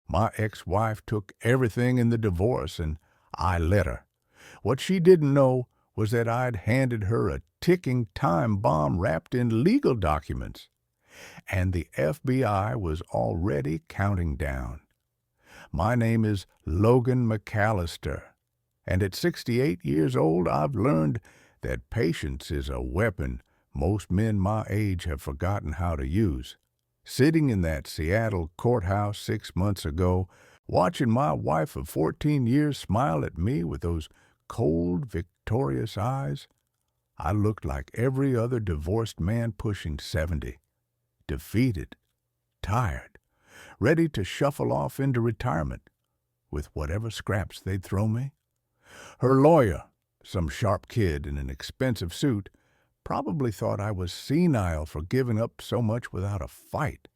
My ex-wife took everything in the divorce, and I let her. What she didn't know was that I'd handed her a ticking time bomb wrapped in legal documents, and the FBI was already counting down. My name is Logan McAllister, and at 68 years old, I've learned that patience is a weapon most men my age have forgotten how to use. Sitting in that Seattle courthouse 6 months ago, watching my wife of 14 years smile at me with those cold, victorious eyes, I looked like every other divorced man pushing 70, defeated, tired, ready to shuffle off into retirement with whatever scraps they'd throw me. Her lawyer, some sharp kid in an expensive suit, probably thought I was senile for giving up so much without a fight.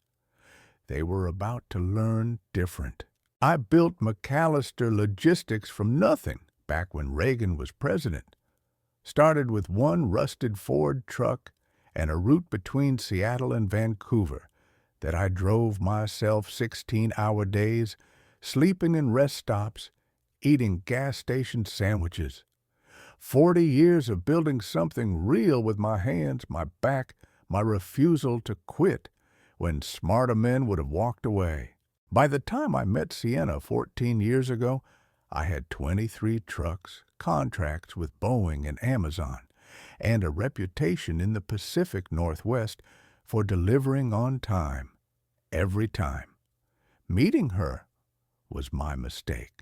They were about to learn different. I built McAllister Logistics from nothing back when Reagan was president. Started with one rusted Ford truck and a route between Seattle and Vancouver that I drove myself 16-hour days, sleeping in rest stops, eating gas station sandwiches. 40 years of building something real with my hands, my back, my refusal to quit when smarter men would have walked away. By the time I met Sienna 14 years ago, I had 23 trucks, contracts with Boeing and Amazon, and a reputation in the Pacific Northwest for delivering on time, every time. Meeting her was my mistake.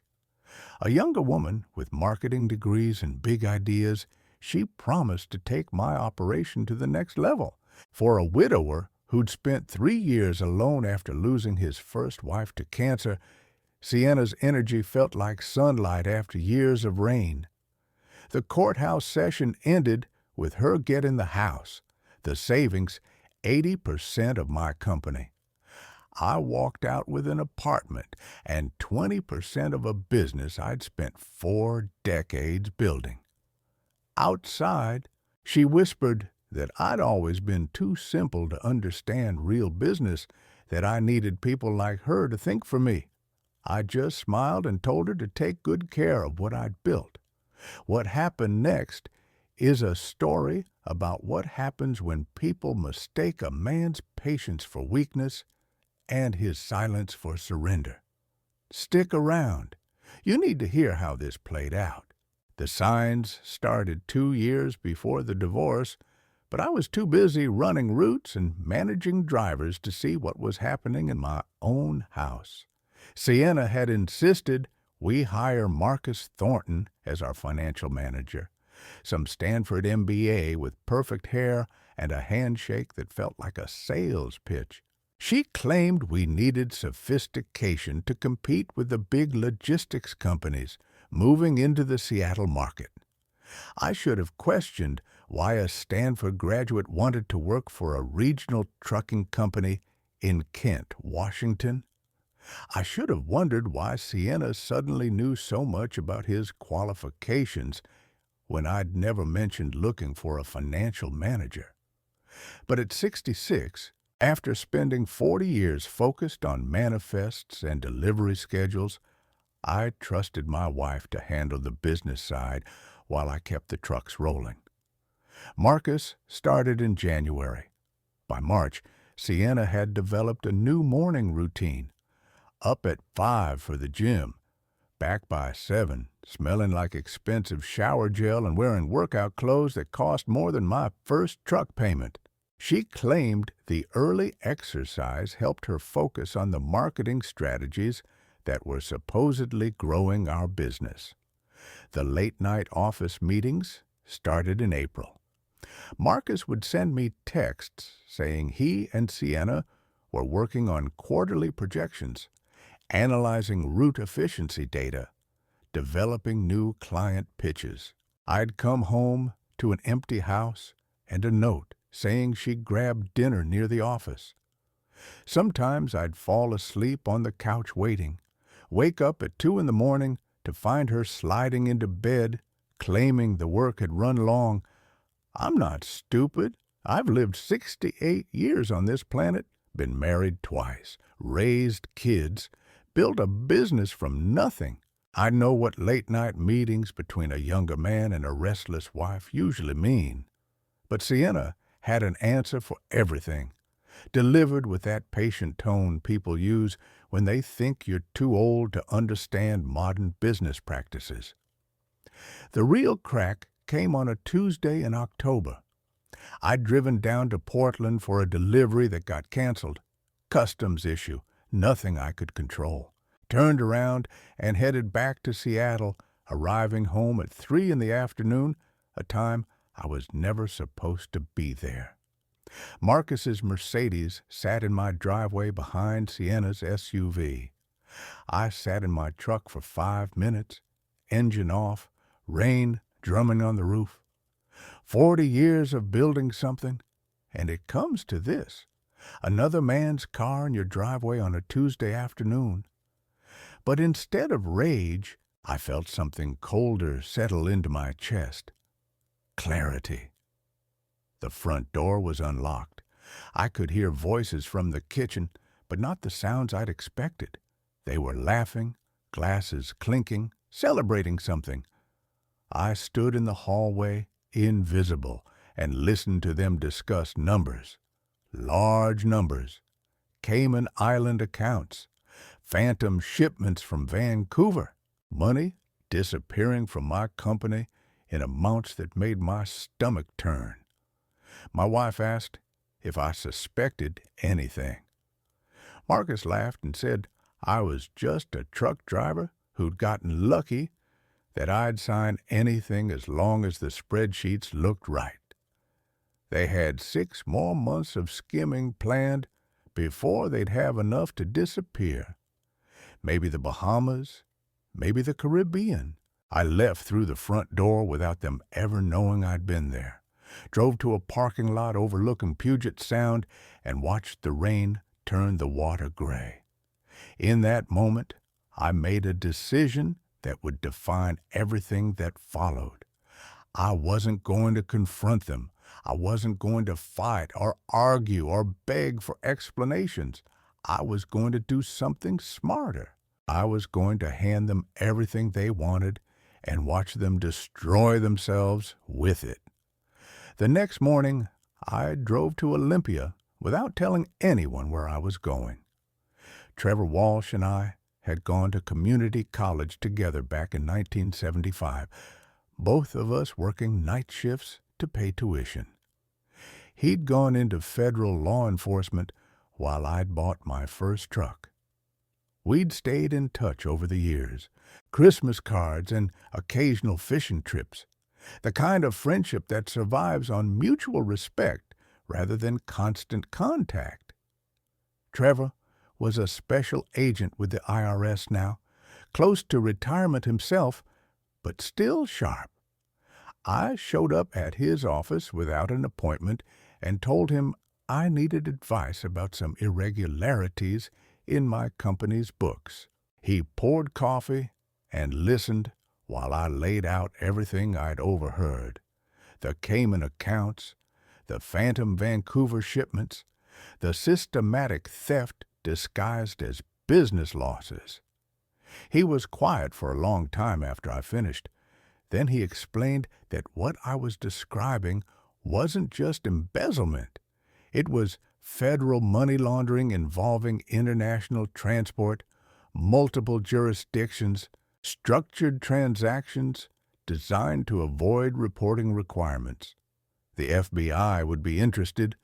A younger woman with marketing degrees and big ideas, she promised to take my operation to the next level. For a widower who'd spent 3 years alone after losing his first wife to cancer, Sienna's energy felt like sunlight after years of rain. The courthouse session ended with her getting the house, the savings, 80% of my company. I walked out with an apartment and 20% of a business I'd spent 4 decades building. Outside, she whispered that I'd always been too simple to understand real business, that I needed people like her to think for me. I just smiled and told her to take good care of what I'd built. What happened next is a story about what happens when people mistake a man's patience for weakness and his silence for surrender. Stick around. You need to hear how this played out. The signs started 2 years before the divorce, but I was too busy running routes and managing drivers to see what was happening in my own house. Sienna had insisted we hire Marcus Thornton as our financial manager, some Stanford MBA with perfect hair and a handshake that felt like a sales pitch. She claimed we needed sophistication to compete with the big logistics companies moving into the Seattle market. I should have questioned why a Stanford graduate wanted to work for a regional trucking company in Kent, Washington. I should have wondered why Sienna suddenly knew so much about his qualifications when I'd never mentioned looking for a financial manager. But at 66, after spending 40 years focused on manifests and delivery schedules, I trusted my wife to handle the business side while I kept the trucks rolling. Marcus started in January. By March, Sienna had developed a new morning routine. Up at 5 for the gym, back by 7, smelling like expensive shower gel and wearing workout clothes that cost more than my first truck payment. She claimed the early exercise helped her focus on the marketing strategies that were supposedly growing our business. The late-night office meetings started in April. Marcus would send me texts saying he and Sienna were working on quarterly projections, analyzing route efficiency data, developing new client pitches. I'd come home to an empty house and a note saying she'd grab dinner near the office. Sometimes I'd fall asleep on the couch waiting, wake up at 2 in the morning to find her sliding into bed, claiming the work had run long. I'm not stupid. I've lived 68 years on this planet, been married twice, raised kids, built a business from nothing. I know what late-night meetings between a younger man and a restless wife usually mean. But Sienna had an answer for everything, delivered with that patient tone people use when they think you're too old to understand modern business practices. The real crack came on a Tuesday in October. I'd driven down to Portland for a delivery that got canceled. Customs issue, nothing I could control. Turned around and headed back to Seattle, arriving home at 3 in the afternoon, a time I was never supposed to be there. Marcus's Mercedes sat in my driveway behind Sienna's SUV. I sat in my truck for 5 minutes, engine off, rain drumming on the roof. 40 years of building something, and it comes to this. Another man's car in your driveway on a Tuesday afternoon. But instead of rage, I felt something colder settle into my chest. Clarity. The front door was unlocked. I could hear voices from the kitchen, but not the sounds I'd expected. They were laughing, glasses clinking, celebrating something. I stood in the hallway, invisible, and listened to them discuss numbers. Large numbers. Cayman Island accounts. Phantom shipments from Vancouver. Money disappearing from my company in amounts that made my stomach turn. My wife asked if I suspected anything. Marcus laughed and said I was just a truck driver who'd gotten lucky that I'd sign anything as long as the spreadsheets looked right. They had 6 more months of skimming planned before they'd have enough to disappear. Maybe the Bahamas, maybe the Caribbean. I left through the front door without them ever knowing I'd been there. Drove to a parking lot overlooking Puget Sound and watched the rain turn the water gray. In that moment, I made a decision that would define everything that followed. I wasn't going to confront them. I wasn't going to fight or argue or beg for explanations. I was going to do something smarter. I was going to hand them everything they wanted and watch them destroy themselves with it. The next morning, I drove to Olympia without telling anyone where I was going. Trevor Walsh and I had gone to community college together back in 1975, both of us working night shifts to pay tuition. He'd gone into federal law enforcement while I'd bought my first truck. We'd stayed in touch over the years, Christmas cards and occasional fishing trips, the kind of friendship that survives on mutual respect rather than constant contact. Trevor was a special agent with the IRS now, close to retirement himself, but still sharp. I showed up at his office without an appointment and told him I needed advice about some irregularities in my company's books. He poured coffee and listened while I laid out everything I'd overheard. The Cayman accounts, the phantom Vancouver shipments, the systematic theft disguised as business losses. He was quiet for a long time after I finished. Then he explained that what I was describing wasn't just embezzlement. It was federal money laundering involving international transport, multiple jurisdictions, structured transactions designed to avoid reporting requirements. The FBI would be interested,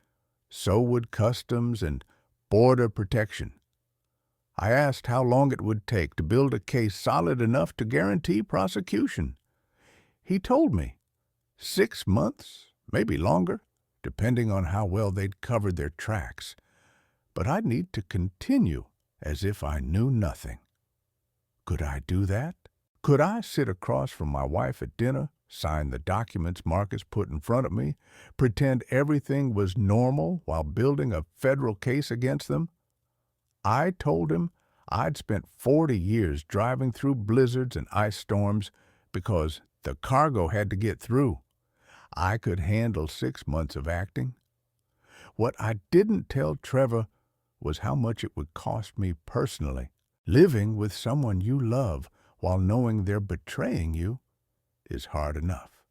so would Customs and Border Protection. I asked how long it would take to build a case solid enough to guarantee prosecution. He told me 6 months, maybe longer, depending on how well they'd covered their tracks. But I'd need to continue as if I knew nothing. Could I do that? Could I sit across from my wife at dinner, sign the documents Marcus put in front of me, pretend everything was normal while building a federal case against them? I told him I'd spent 40 years driving through blizzards and ice storms because the cargo had to get through. I could handle 6 months of acting. What I didn't tell Trevor was how much it would cost me personally. Living with someone you love while knowing they're betraying you is hard enough.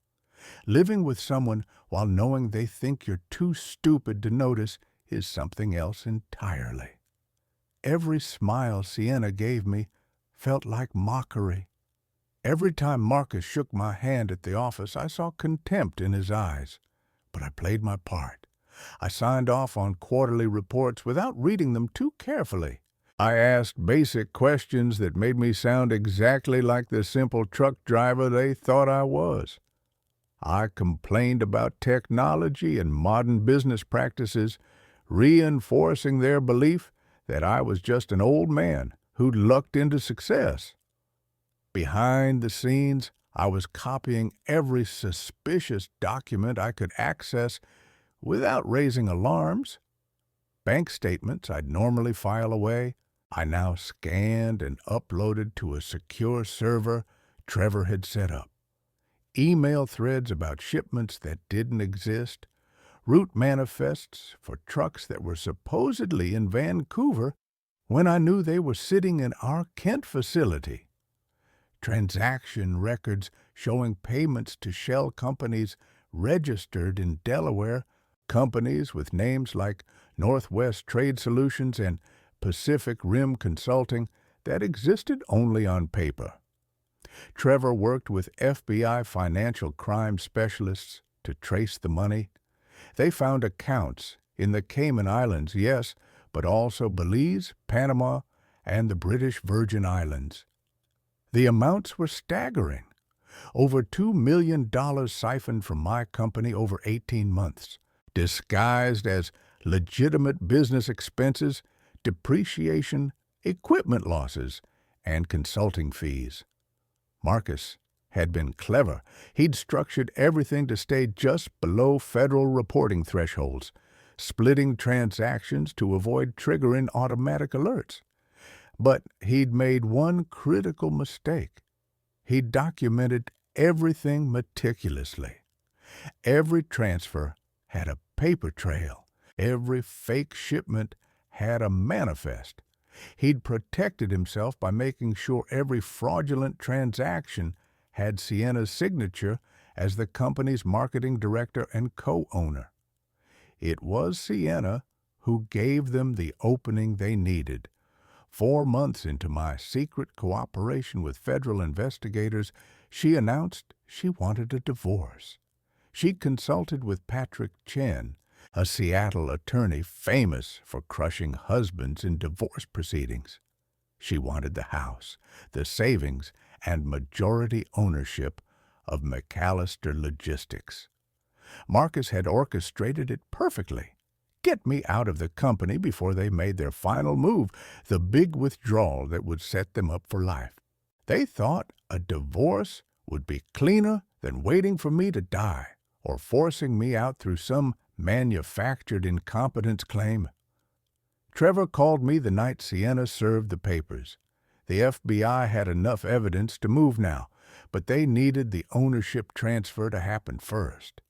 Living with someone while knowing they think you're too stupid to notice is something else entirely. Every smile Sienna gave me felt like mockery. Every time Marcus shook my hand at the office, I saw contempt in his eyes. But I played my part. I signed off on quarterly reports without reading them too carefully. I asked basic questions that made me sound exactly like the simple truck driver they thought I was. I complained about technology and modern business practices, reinforcing their belief that I was just an old man who'd lucked into success. Behind the scenes, I was copying every suspicious document I could access without raising alarms. Bank statements I'd normally file away, I now scanned and uploaded to a secure server Trevor had set up. Email threads about shipments that didn't exist, route manifests for trucks that were supposedly in Vancouver when I knew they were sitting in our Kent facility. Transaction records showing payments to shell companies registered in Delaware, companies with names like Northwest Trade Solutions and Pacific Rim Consulting that existed only on paper. Trevor worked with FBI financial crime specialists to trace the money. They found accounts in the Cayman Islands, yes, but also Belize, Panama, and the British Virgin Islands. The amounts were staggering. Over $2 million siphoned from my company over 18 months, disguised as legitimate business expenses, depreciation, equipment losses, and consulting fees. Marcus had been clever. He'd structured everything to stay just below federal reporting thresholds, splitting transactions to avoid triggering automatic alerts. But he'd made one critical mistake. He'd documented everything meticulously. Every transfer had a paper trail. Every fake shipment had a manifest. He'd protected himself by making sure every fraudulent transaction had Sienna's signature as the company's marketing director and co-owner. It was Sienna who gave them the opening they needed. 4 months into my secret cooperation with federal investigators, she announced she wanted a divorce. She consulted with Patrick Chen, a Seattle attorney famous for crushing husbands in divorce proceedings. She wanted the house, the savings, and majority ownership of McAllister Logistics. Marcus had orchestrated it perfectly. Get me out of the company before they made their final move, the big withdrawal that would set them up for life. They thought a divorce would be cleaner than waiting for me to die or forcing me out through some manufactured incompetence claim. Trevor called me the night Sienna served the papers. The FBI had enough evidence to move now, but they needed the ownership transfer to happen first.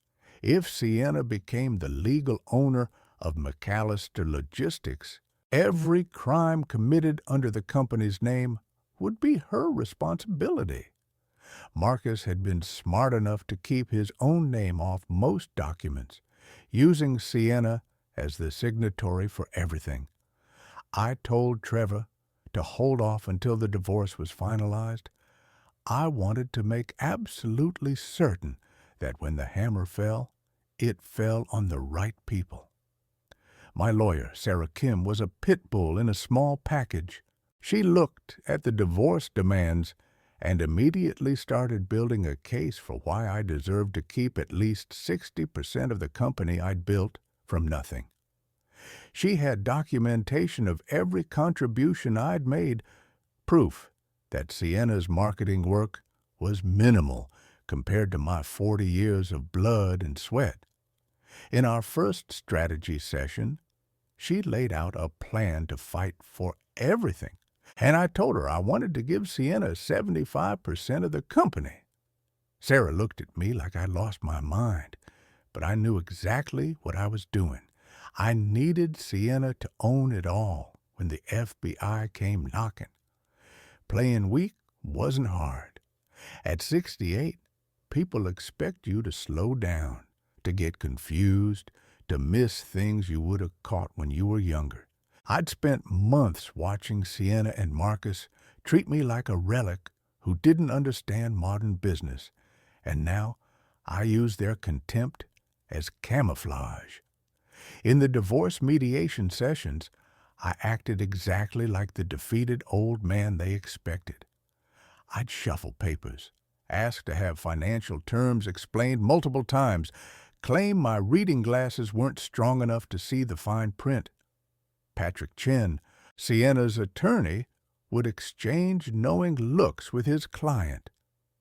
If Sienna became the legal owner of McAllister Logistics, every crime committed under the company's name would be her responsibility. Marcus had been smart enough to keep his own name off most documents, using Sienna as the signatory for everything. I told Trevor to hold off until the divorce was finalized. I wanted to make absolutely certain that when the hammer fell, it fell on the right people. My lawyer, Sarah Kim, was a pit bull in a small package. She looked at the divorce demands and immediately started building a case for why I deserved to keep at least 60% of the company I'd built from nothing. She had documentation of every contribution I'd made, proof that Sienna's marketing work was minimal compared to my 40 years of blood and sweat. In our first strategy session, she laid out a plan to fight for everything, and I told her I wanted to give Sienna 75% of the company. Sarah looked at me like I'd lost my mind, but I knew exactly what I was doing. I needed Sienna to own it all when the FBI came knocking. Playing weak wasn't hard. At 68, people expect you to slow down, to get confused, to miss things you would have caught when you were younger. I'd spent months watching Sienna and Marcus treat me like a relic who didn't understand modern business, and now I use their contempt as camouflage. In the divorce mediation sessions, I acted exactly like the defeated old man they expected. I'd shuffle papers, ask to have financial terms explained multiple times, claim my reading glasses weren't strong enough to see the fine print. Patrick Chen, Sienna's attorney, would exchange knowing looks with his client.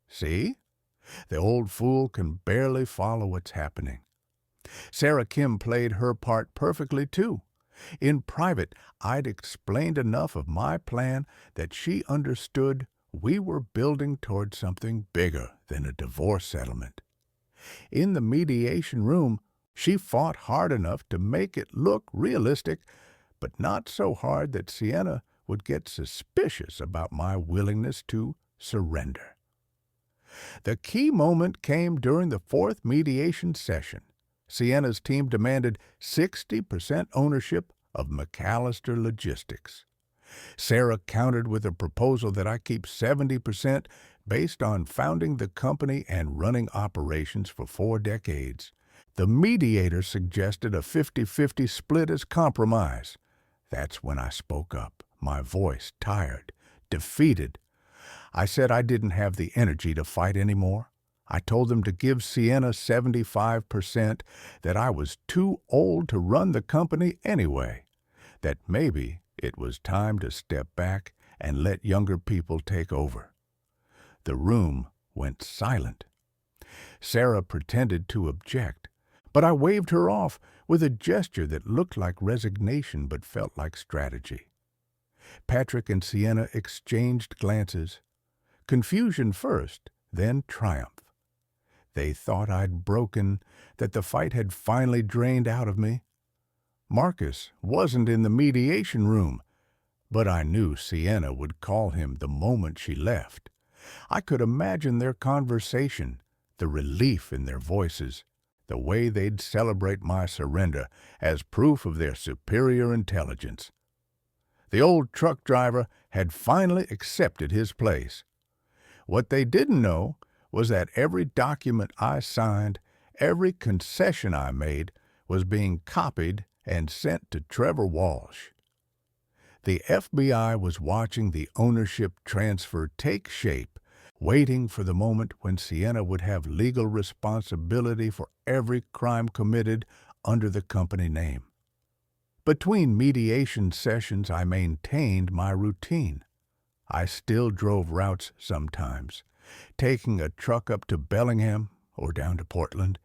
See? The old fool can barely follow what's happening. Sarah Kim played her part perfectly, too. In private, I'd explained enough of my plan that she understood we were building toward something bigger than a divorce settlement. In the mediation room, she fought hard enough to make it look realistic, but not so hard that Sienna would get suspicious about my willingness to surrender. The key moment came during the fourth mediation session. Sienna's team demanded 60% ownership of McAllister Logistics. Sarah countered with a proposal that I keep 70% based on founding the company and running operations for 4 decades. The mediator suggested a 50-50 split as compromise. That's when I spoke up, my voice tired, defeated. I said I didn't have the energy to fight anymore. I told them to give Sienna 75%, that I was too old to run the company anyway, that maybe it was time to step back and let younger people take over. The room went silent. Sarah pretended to object, but I waved her off with a gesture that looked like resignation but felt like strategy. Patrick and Sienna exchanged glances. Confusion first, then triumph. They thought I'd broken, that the fight had finally drained out of me. Marcus wasn't in the mediation room, but I knew Sienna would call him the moment she left. I could imagine their conversation, the relief in their voices, the way they'd celebrate my surrender as proof of their superior intelligence. The old truck driver had finally accepted his place. What they didn't know was that every document I signed, every concession I made, was being copied and sent to Trevor Walsh. The FBI was watching the ownership transfer take shape, waiting for the moment when Sienna would have legal responsibility for every crime committed under the company name. Between mediation sessions, I maintained my routine. I still drove routes sometimes, taking a truck up to Bellingham or down to Portland,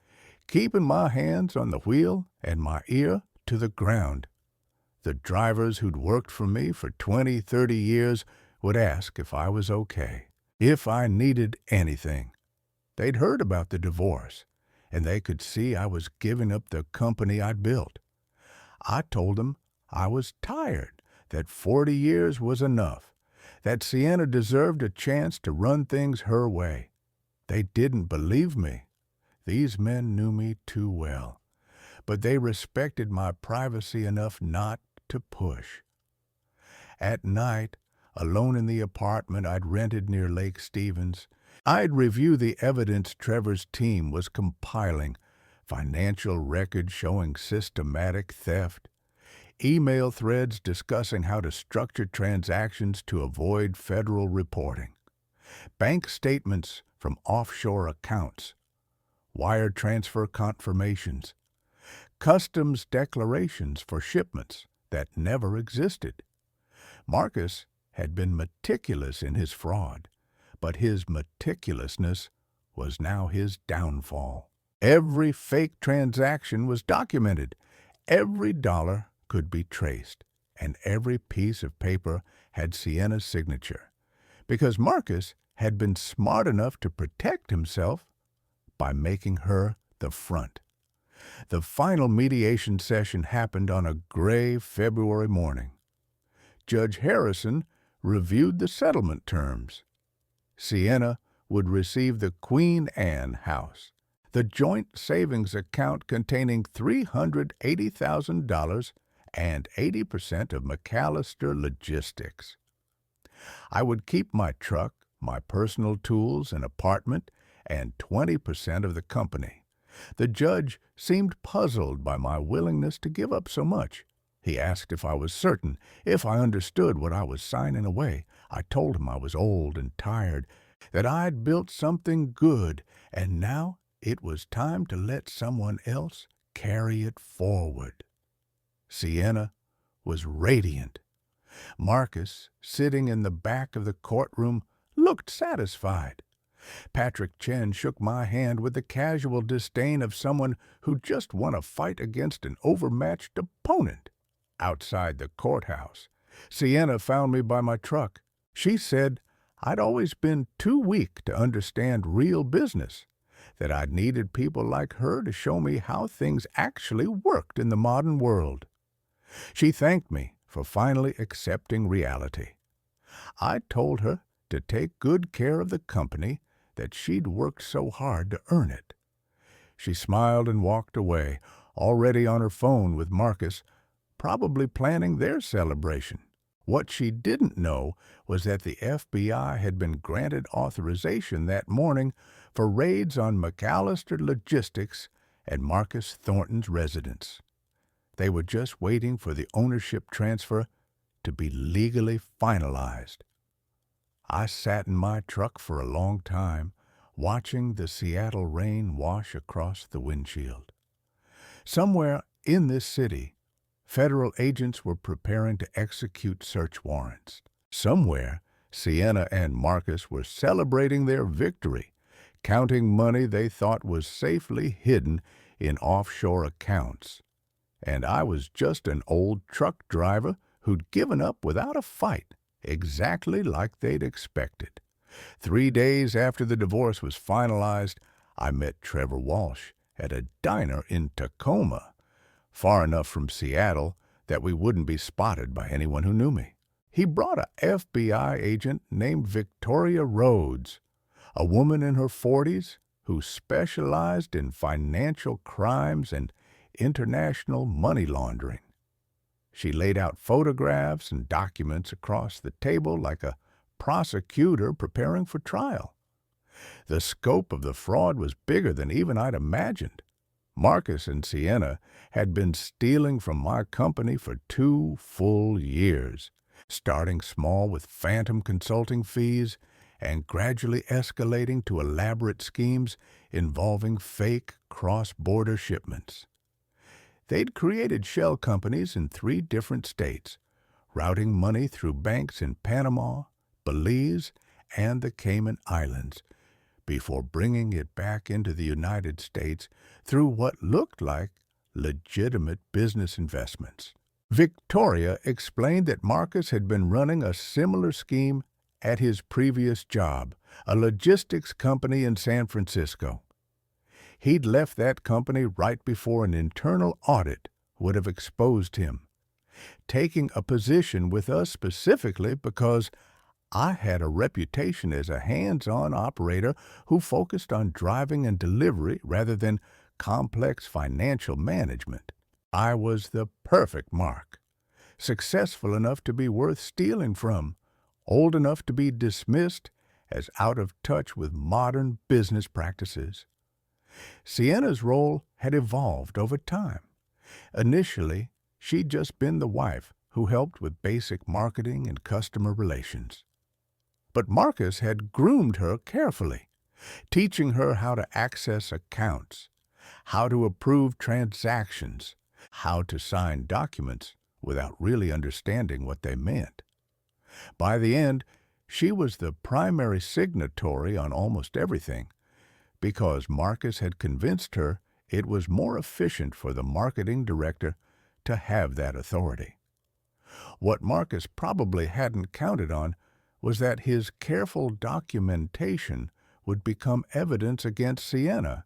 keeping my hands on the wheel and my ear to the ground. The drivers who'd worked for me for 20, 30 years would ask if I was okay, if I needed anything. They'd heard about the divorce, and they could see I was giving up the company I'd built. I told them I was tired, that 40 years was enough, that Sienna deserved a chance to run things her way. They didn't believe me. These men knew me too well, but they respected my privacy enough not to push. At night, alone in the apartment I'd rented near Lake Stevens, I'd review the evidence Trevor's team was compiling, financial records showing systematic theft, email threads discussing how to structure transactions to avoid federal reporting, bank statements from offshore accounts, wire transfer confirmations, customs declarations for shipments that never existed. Marcus had been meticulous in his fraud, but his meticulousness was now his downfall. Every fake transaction was documented. Every dollar could be traced, and every piece of paper had Sienna's signature, because Marcus had been smart enough to protect himself by making her the front. The final mediation session happened on a gray February morning. Judge Harrison reviewed the settlement terms. Sienna would receive the Queen Anne house, the joint savings account containing $380,000 and 80% of McAllister Logistics. I would keep my truck, my personal tools, an apartment, and 20% of the company. The judge seemed puzzled by my willingness to give up so much. He asked if I was certain, if I understood what I was signing away. I told him I was old and tired, that I'd built something good, and now it was time to let someone else carry it forward. Sienna was radiant. Marcus, sitting in the back of the courtroom, looked satisfied. Patrick Chen shook my hand with the casual disdain of someone who just won a fight against an overmatched opponent. Outside the courthouse, Sienna found me by my truck. She said I'd always been too weak to understand real business, that I'd needed people like her to show me how things actually worked in the modern world. She thanked me for finally accepting reality. I told her to take good care of the company, that she'd worked so hard to earn it. She smiled and walked away, already on her phone with Marcus, probably planning their celebration. What she didn't know was that the FBI had been granted authorization that morning for raids on McAllister Logistics and Marcus Thornton's residence. They were just waiting for the ownership transfer to be legally finalized. I sat in my truck for a long time, watching the Seattle rain wash across the windshield. Somewhere in this city, federal agents were preparing to execute search warrants. Somewhere, Sienna and Marcus were celebrating their victory, counting money they thought was safely hidden in offshore accounts. And I was just an old truck driver who'd given up without a fight, exactly like they'd expected. 3 days after the divorce was finalized, I met Trevor Walsh at a diner in Tacoma, far enough from Seattle that we wouldn't be spotted by anyone who knew me. He brought a FBI agent named Victoria Rhodes, a woman in her 40s who specialized in financial crimes and international money laundering. She laid out photographs and documents across the table like a prosecutor preparing for trial. The scope of the fraud was bigger than even I'd imagined. Marcus and Sienna had been stealing from my company for 2 full years, starting small with phantom consulting fees and gradually escalating to elaborate schemes involving fake cross-border shipments. They'd created shell companies in 3 different states, routing money through banks in Panama, Belize, and the Cayman Islands, before bringing it back into the United States through what looked like legitimate business investments. Victoria explained that Marcus had been running a similar scheme at his previous job, a logistics company in San Francisco. He'd left that company right before an internal audit would have exposed him, taking a position with us specifically because I had a reputation as a hands-on operator who focused on driving and delivery rather than complex financial management. I was the perfect mark, successful enough to be worth stealing from, old enough to be dismissed as out of touch with modern business practices. Sienna's role had evolved over time. Initially, she'd just been the wife who helped with basic marketing and customer relations. But Marcus had groomed her carefully, teaching her how to access accounts, how to approve transactions, how to sign documents without really understanding what they meant. By the end, she was the primary signatory on almost everything, because Marcus had convinced her it was more efficient for the marketing director to have that authority. What Marcus probably hadn't counted on was that his careful documentation would become evidence against Sienna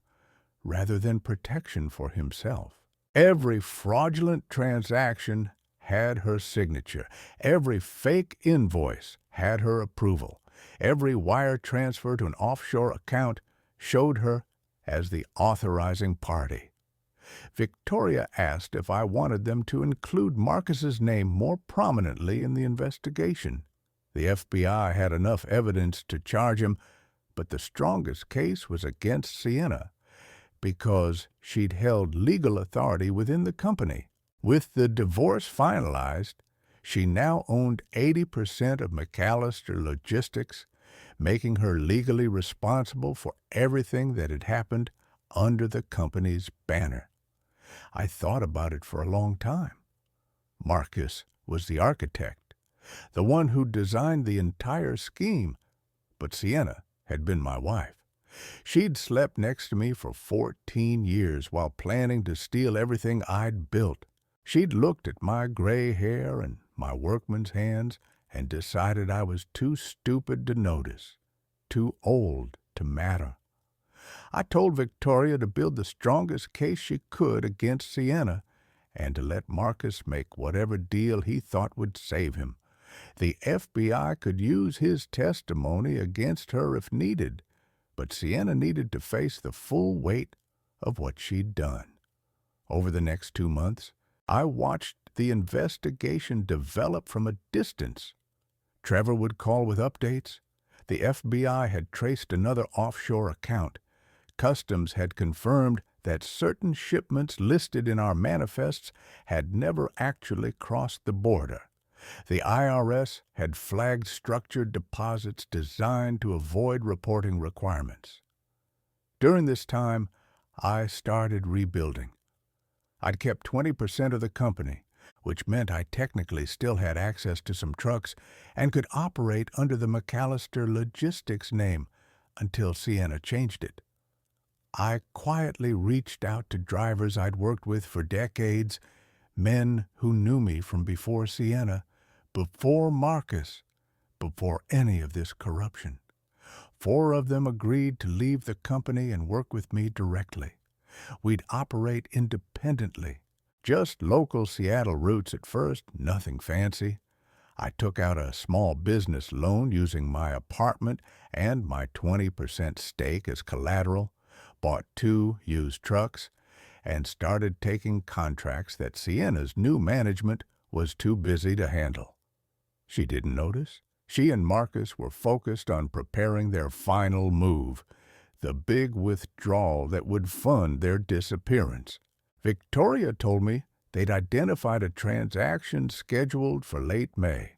rather than protection for himself. Every fraudulent transaction had her signature. Every fake invoice had her approval. Every wire transfer to an offshore account showed her as the authorizing party. Victoria asked if I wanted them to include Marcus's name more prominently in the investigation. The FBI had enough evidence to charge him, but the strongest case was against Sienna because she'd held legal authority within the company. With the divorce finalized, she now owned 80% of McAllister Logistics, making her legally responsible for everything that had happened under the company's banner. I thought about it for a long time. Marcus was the architect, the one who designed the entire scheme, but Sienna had been my wife. She'd slept next to me for 14 years while planning to steal everything I'd built. She'd looked at my gray hair and my workman's hands and decided I was too stupid to notice, too old to matter. I told Victoria to build the strongest case she could against Sienna and to let Marcus make whatever deal he thought would save him. The FBI could use his testimony against her if needed, but Sienna needed to face the full weight of what she'd done. Over the next 2 months, I watched the investigation develop from a distance. Trevor would call with updates. The FBI had traced another offshore account. Customs had confirmed that certain shipments listed in our manifests had never actually crossed the border. The IRS had flagged structured deposits designed to avoid reporting requirements. During this time, I started rebuilding. I'd kept 20% of the company, which meant I technically still had access to some trucks and could operate under the McAllister Logistics name until Sienna changed it. I quietly reached out to drivers I'd worked with for decades, men who knew me from before Sienna, before Marcus, before any of this corruption. 4 of them agreed to leave the company and work with me directly. We'd operate independently. Just local Seattle routes at first, nothing fancy. I took out a small business loan using my apartment and my 20% stake as collateral, bought 2 used trucks, and started taking contracts that Sienna's new management was too busy to handle. She didn't notice. She and Marcus were focused on preparing their final move, the big withdrawal that would fund their disappearance. Victoria told me they'd identified a transaction scheduled for late May,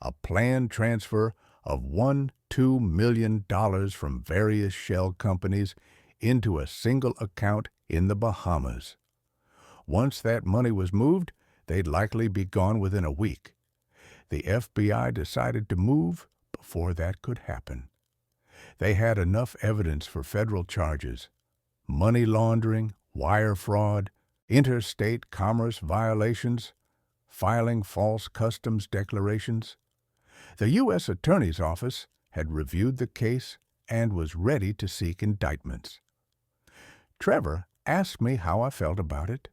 a planned transfer of $2 million from various shell companies into a single account in the Bahamas. Once that money was moved, they'd likely be gone within a week. The FBI decided to move before that could happen. They had enough evidence for federal charges: money laundering, wire fraud, interstate commerce violations, filing false customs declarations. The U.S. Attorney's Office had reviewed the case and was ready to seek indictments. Trevor asked me how I felt about it.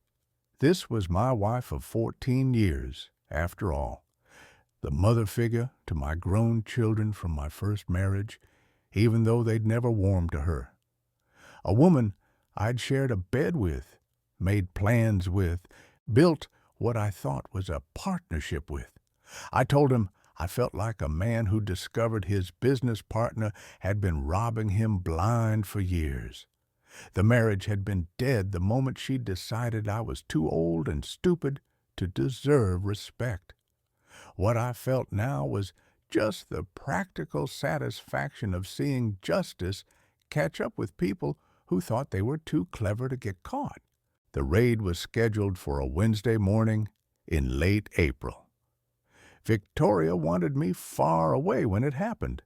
This was my wife of 14 years, after all, the mother figure to my grown children from my first marriage, even though they'd never warmed to her. A woman I'd shared a bed with, made plans with, built what I thought was a partnership with. I told him I felt like a man who discovered his business partner had been robbing him blind for years. The marriage had been dead the moment she decided I was too old and stupid to deserve respect. What I felt now was just the practical satisfaction of seeing justice catch up with people who thought they were too clever to get caught. The raid was scheduled for a Wednesday morning in late April. Victoria wanted me far away when it happened,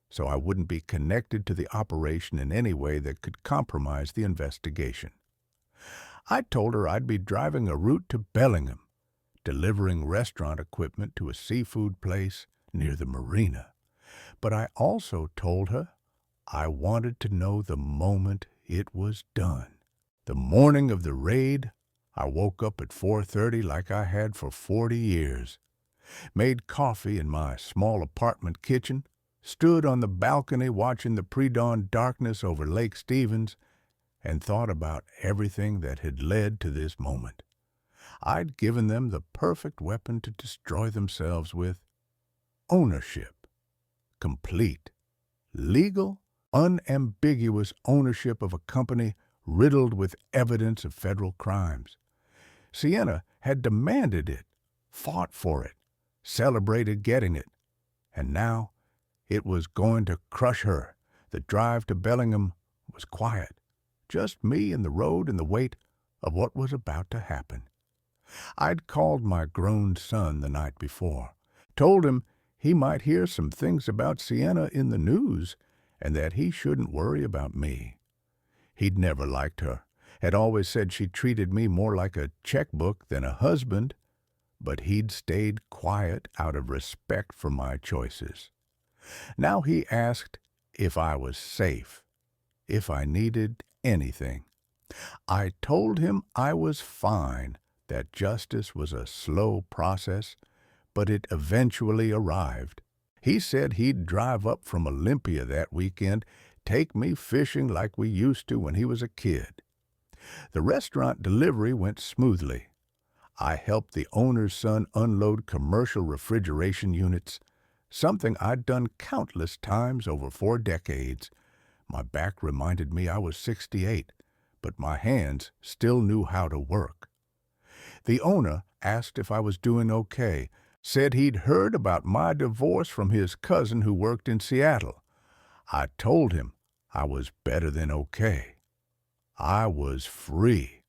so I wouldn't be connected to the operation in any way that could compromise the investigation. I told her I'd be driving a route to Bellingham, delivering restaurant equipment to a seafood place near the marina. But I also told her I wanted to know the moment it was done. The morning of the raid, I woke up at 4:30 like I had for 40 years. made coffee in my small apartment kitchen, stood on the balcony watching the pre-dawn darkness over Lake Stevens, and thought about everything that had led to this moment. I'd given them the perfect weapon to destroy themselves with: ownership. Complete, legal, unambiguous ownership of a company riddled with evidence of federal crimes. Sienna had demanded it, fought for it, celebrated getting it, and now it was going to crush her. The drive to Bellingham was quiet, just me and the road and the weight of what was about to happen. I'd called my grown son the night before, told him he might hear some things about Sienna in the news and that he shouldn't worry about me. He'd never liked her, had always said she treated me more like a checkbook than a husband, but he'd stayed quiet out of respect for my choices. Now he asked if I was safe, if I needed anything. I told him I was fine, that justice was a slow process, but it eventually arrived. He said he'd drive up from Olympia that weekend, take me fishing like we used to when he was a kid. The restaurant delivery went smoothly. I helped the owner's son unload commercial refrigeration units, something I'd done countless times over 4 decades. My back reminded me I was 68, but my hands still knew how to work. The owner asked if I was doing okay, said he'd heard about my divorce from his cousin who worked in Seattle. I told him I was better than okay. I was free.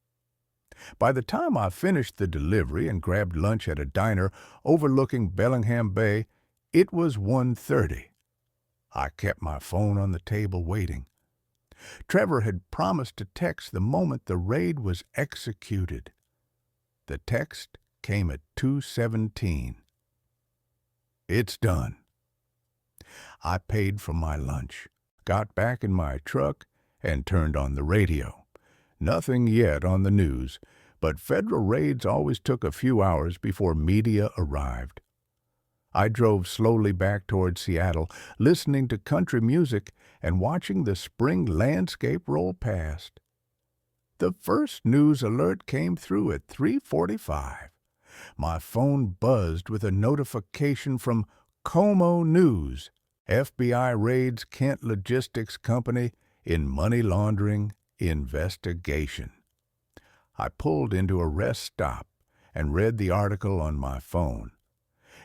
By the time I finished the delivery and grabbed lunch at a diner overlooking Bellingham Bay, it was 1:30. I kept my phone on the table waiting. Trevor had promised to text the moment the raid was executed. The text came at 2:17. It's done. I paid for my lunch, got back in my truck, and turned on the radio. Nothing yet on the news, but federal raids always took a few hours before media arrived. I drove slowly back toward Seattle, listening to country music and watching the spring landscape roll past. The first news alert came through at 3:45. My phone buzzed with a notification from Como News. FBI raids Kent Logistics Company in money laundering investigation. I pulled into a rest stop and read the article on my phone.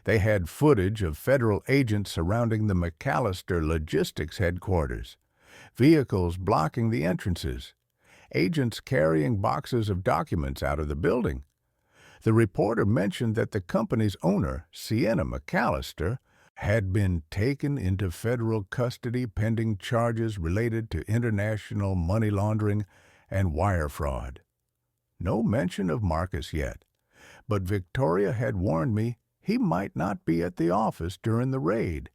They had footage of federal agents surrounding the McAllister Logistics headquarters, vehicles blocking the entrances, agents carrying boxes of documents out of the building. The reporter mentioned that the company's owner, Sienna McAllister, had been taken into federal custody pending charges related to international money laundering and wire fraud. No mention of Marcus yet, but Victoria had warned me he might not be at the office during the raid.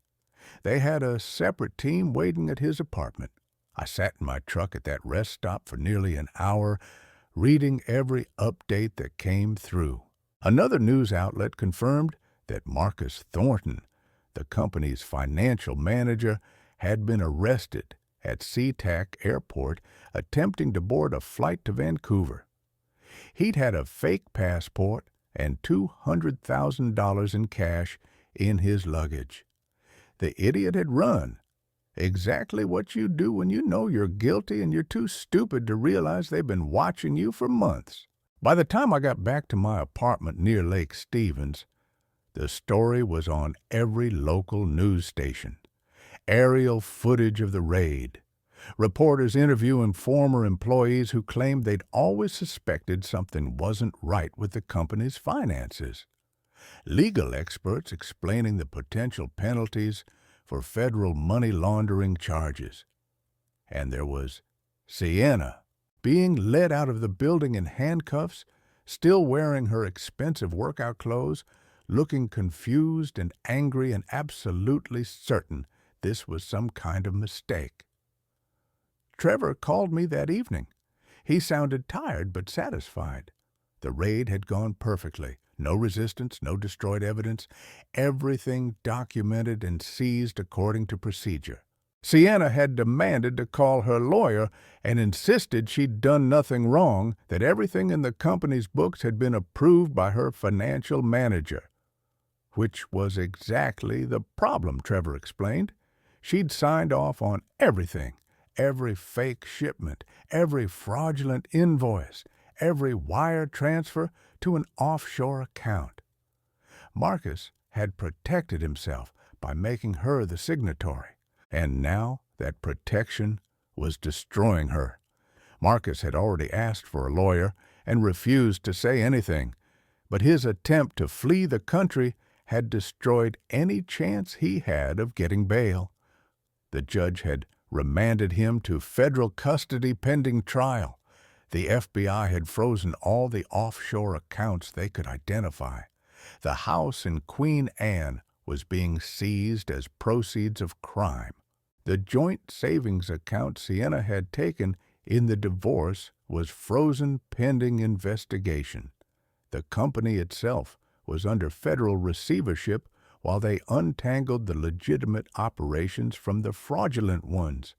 They had a separate team waiting at his apartment. I sat in my truck at that rest stop for nearly an hour, reading every update that came through. Another news outlet confirmed that Marcus Thornton, the company's financial manager, had been arrested at SeaTac Airport attempting to board a flight to Vancouver. He'd had a fake passport and $200,000 in cash in his luggage. The idiot had run. Exactly what you do when you know you're guilty and you're too stupid to realize they've been watching you for months. By the time I got back to my apartment near Lake Stevens, the story was on every local news station. Aerial footage of the raid. Reporters interviewing former employees who claimed they'd always suspected something wasn't right with the company's finances. Legal experts explaining the potential penalties for federal money laundering charges. And there was Sienna being led out of the building in handcuffs, still wearing her expensive workout clothes, looking confused and angry and absolutely certain this was some kind of mistake. Trevor called me that evening. He sounded tired but satisfied. The raid had gone perfectly. No resistance, no destroyed evidence, everything documented and seized according to procedure. Sienna had demanded to call her lawyer and insisted she'd done nothing wrong, that everything in the company's books had been approved by her financial manager. Which was exactly the problem, Trevor explained. She'd signed off on everything, every fake shipment, every fraudulent invoice, every wire transfer to an offshore account. Marcus had protected himself by making her the signatory, and now that protection was destroying her. Marcus had already asked for a lawyer and refused to say anything, but his attempt to flee the country had destroyed any chance he had of getting bail. The judge had remanded him to federal custody pending trial. The FBI had frozen all the offshore accounts they could identify. The house in Queen Anne was being seized as proceeds of crime. The joint savings account Sienna had taken in the divorce was frozen pending investigation. The company itself was under federal receivership while they untangled the legitimate operations from the fraudulent ones.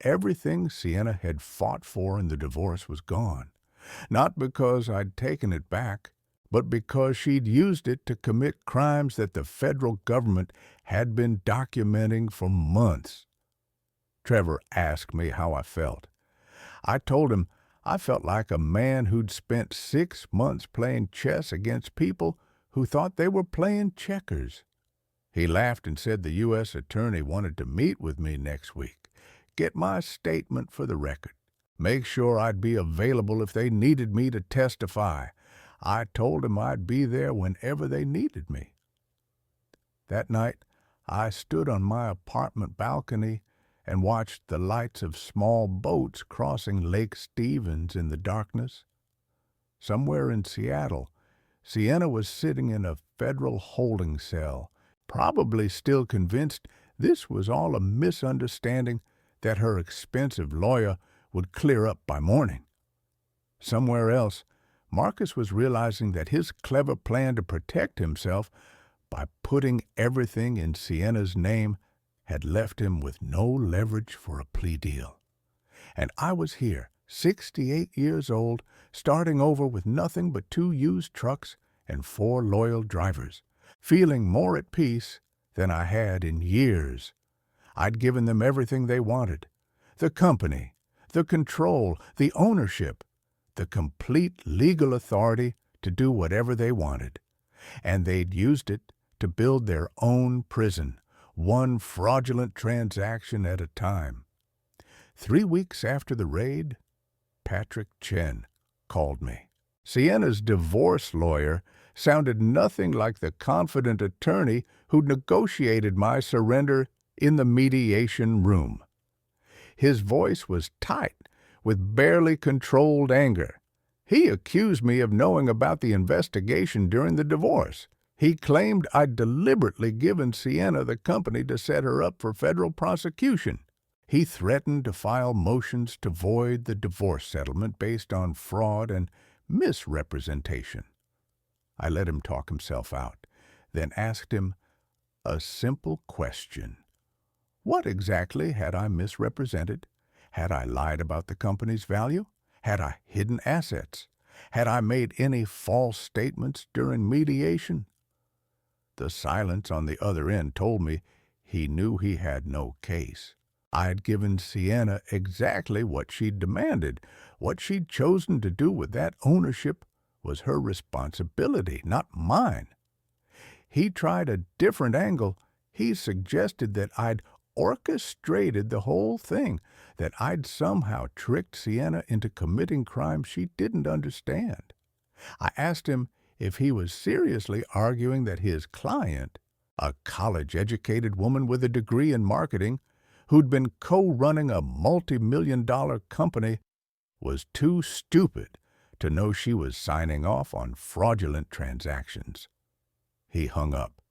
Everything Sienna had fought for in the divorce was gone, not because I'd taken it back, but because she'd used it to commit crimes that the federal government had been documenting for months. Trevor asked me how I felt. I told him I felt like a man who'd spent 6 months playing chess against people who thought they were playing checkers. He laughed and said the U.S. attorney wanted to meet with me next week, get my statement for the record, make sure I'd be available if they needed me to testify. I told him I'd be there whenever they needed me. That night, I stood on my apartment balcony and watched the lights of small boats crossing Lake Stevens in the darkness. Somewhere in Seattle, Sienna was sitting in a federal holding cell, probably still convinced this was all a misunderstanding that her expensive lawyer would clear up by morning. Somewhere else, Marcus was realizing that his clever plan to protect himself by putting everything in Sienna's name had left him with no leverage for a plea deal. And I was here, 68 years old, starting over with nothing but 2 used trucks and 4 loyal drivers, feeling more at peace than I had in years. I'd given them everything they wanted: the company, the control, the ownership, the complete legal authority to do whatever they wanted. And they'd used it to build their own prison, one fraudulent transaction at a time. 3 weeks after the raid, Patrick Chen called me. Sienna's divorce lawyer sounded nothing like the confident attorney who'd negotiated my surrender in the mediation room. His voice was tight, with barely controlled anger. He accused me of knowing about the investigation during the divorce. He claimed I'd deliberately given Sienna the company to set her up for federal prosecution. He threatened to file motions to void the divorce settlement based on fraud and misrepresentation. I let him talk himself out, then asked him a simple question. What exactly had I misrepresented? Had I lied about the company's value? Had I hidden assets? Had I made any false statements during mediation? The silence on the other end told me he knew he had no case. I'd given Sienna exactly what she'd demanded. What she'd chosen to do with that ownership was her responsibility, not mine. He tried a different angle. He suggested that I'd orchestrated the whole thing, that I'd somehow tricked Sienna into committing crimes she didn't understand. I asked him if he was seriously arguing that his client, a college-educated woman with a degree in marketing, who'd been co-running a multi-million-dollar company, was too stupid to know she was signing off on fraudulent transactions. He hung up.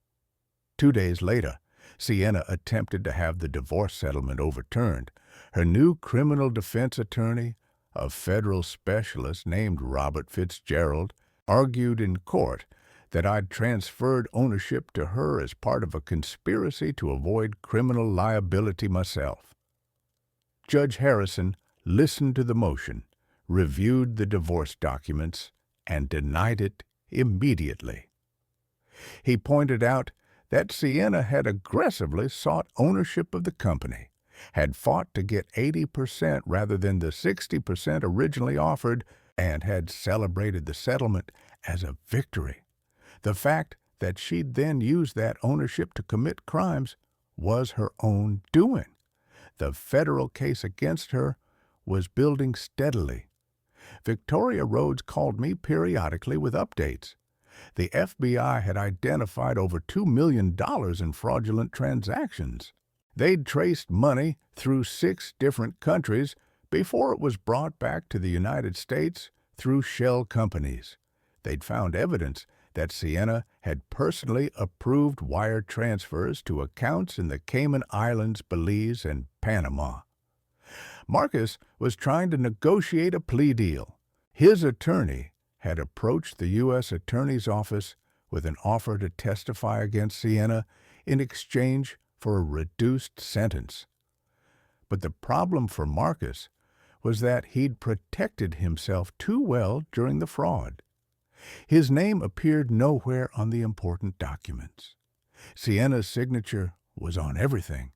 2 days later, Sienna attempted to have the divorce settlement overturned. Her new criminal defense attorney, a federal specialist named Robert Fitzgerald, argued in court that I'd transferred ownership to her as part of a conspiracy to avoid criminal liability myself. Judge Harrison listened to the motion, reviewed the divorce documents, and denied it immediately. He pointed out that Sienna had aggressively sought ownership of the company, had fought to get 80% rather than the 60% originally offered, and had celebrated the settlement as a victory. The fact that she'd then used that ownership to commit crimes was her own doing. The federal case against her was building steadily. Victoria Rhodes called me periodically with updates. The FBI had identified over $2 million in fraudulent transactions. They'd traced money through 6 different countries before it was brought back to the United States through shell companies. They'd found evidence that Sienna had personally approved wire transfers to accounts in the Cayman Islands, Belize, and Panama. Marcus was trying to negotiate a plea deal. His attorney had approached the U.S. Attorney's Office with an offer to testify against Sienna in exchange for a reduced sentence. But the problem for Marcus was that he'd protected himself too well during the fraud. His name appeared nowhere on the important documents. Sienna's signature was on everything.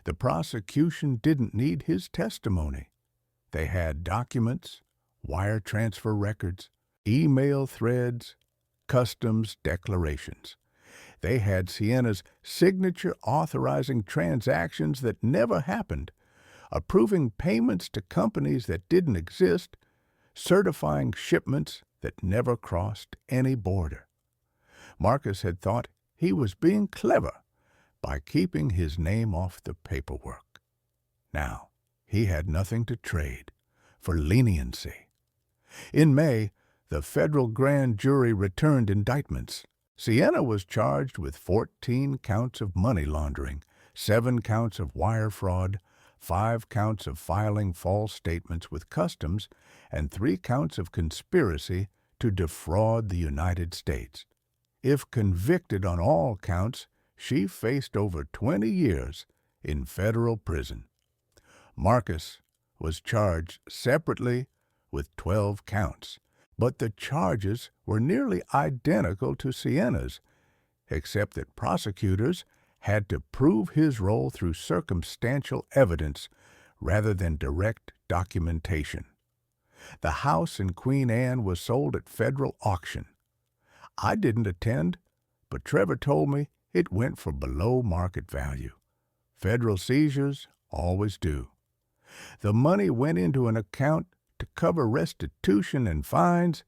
The prosecution didn't need his testimony. They had documents, wire transfer records, email threads, customs declarations. They had Sienna's signature authorizing transactions that never happened, approving payments to companies that didn't exist, certifying shipments that never crossed any border. Marcus had thought he was being clever by keeping his name off the paperwork. Now, he had nothing to trade for leniency. In May, the federal grand jury returned indictments. Sienna was charged with 14 counts of money laundering, 7 counts of wire fraud, 5 counts of filing false statements with customs, and 3 counts of conspiracy to defraud the United States. If convicted on all counts, she faced over 20 years in federal prison. Marcus was charged separately with 12 counts, but the charges were nearly identical to Sienna's, except that prosecutors had to prove his role through circumstantial evidence rather than direct documentation. The house in Queen Anne was sold at federal auction. I didn't attend, but Trevor told me it went for below market value. Federal seizures always do. The money went into an account to cover restitution and fines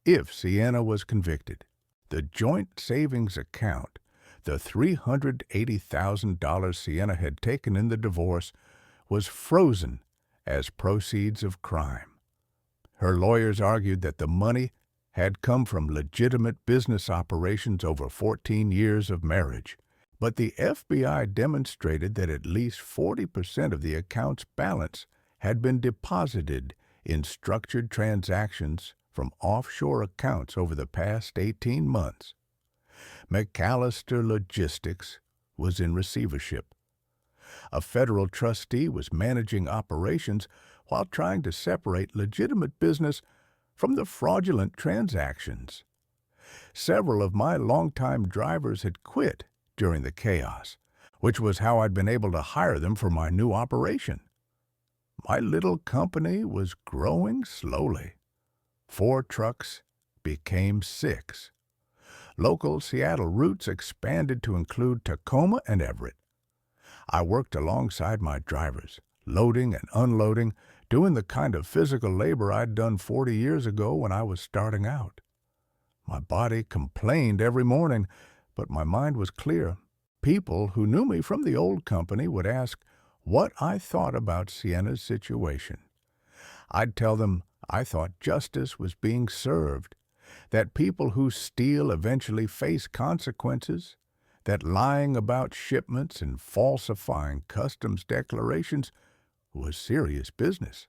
if Sienna was convicted. The joint savings account, the $380,000 Sienna had taken in the divorce, was frozen as proceeds of crime. Her lawyers argued that the money had come from legitimate business operations over 14 years of marriage, but the FBI demonstrated that at least 40% of the account's balance had been deposited in structured transactions from offshore accounts over the past 18 months. McAllister Logistics was in receivership. A federal trustee was managing operations while trying to separate legitimate business from the fraudulent transactions. Several of my longtime drivers had quit during the chaos, which was how I'd been able to hire them for my new operation. My little company was growing slowly. 4 trucks became 6. Local Seattle routes expanded to include Tacoma and Everett. I worked alongside my drivers, loading and unloading, doing the kind of physical labor I'd done 40 years ago when I was starting out. My body complained every morning, but my mind was clear. People who knew me from the old company would ask what I thought about Sienna's situation. I'd tell them I thought justice was being served, that people who steal eventually face consequences, that lying about shipments and falsifying customs declarations was serious business.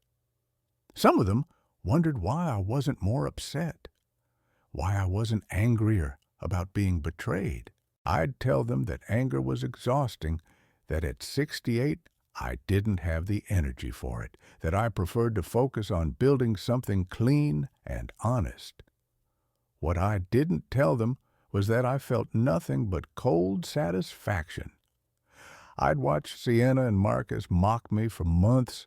Some of them wondered why I wasn't more upset. why I wasn't angrier about being betrayed. I'd tell them that anger was exhausting, that at 68 I didn't have the energy for it, that I preferred to focus on building something clean and honest. What I didn't tell them was that I felt nothing but cold satisfaction. I'd watch Sienna and Marcus mock me for months,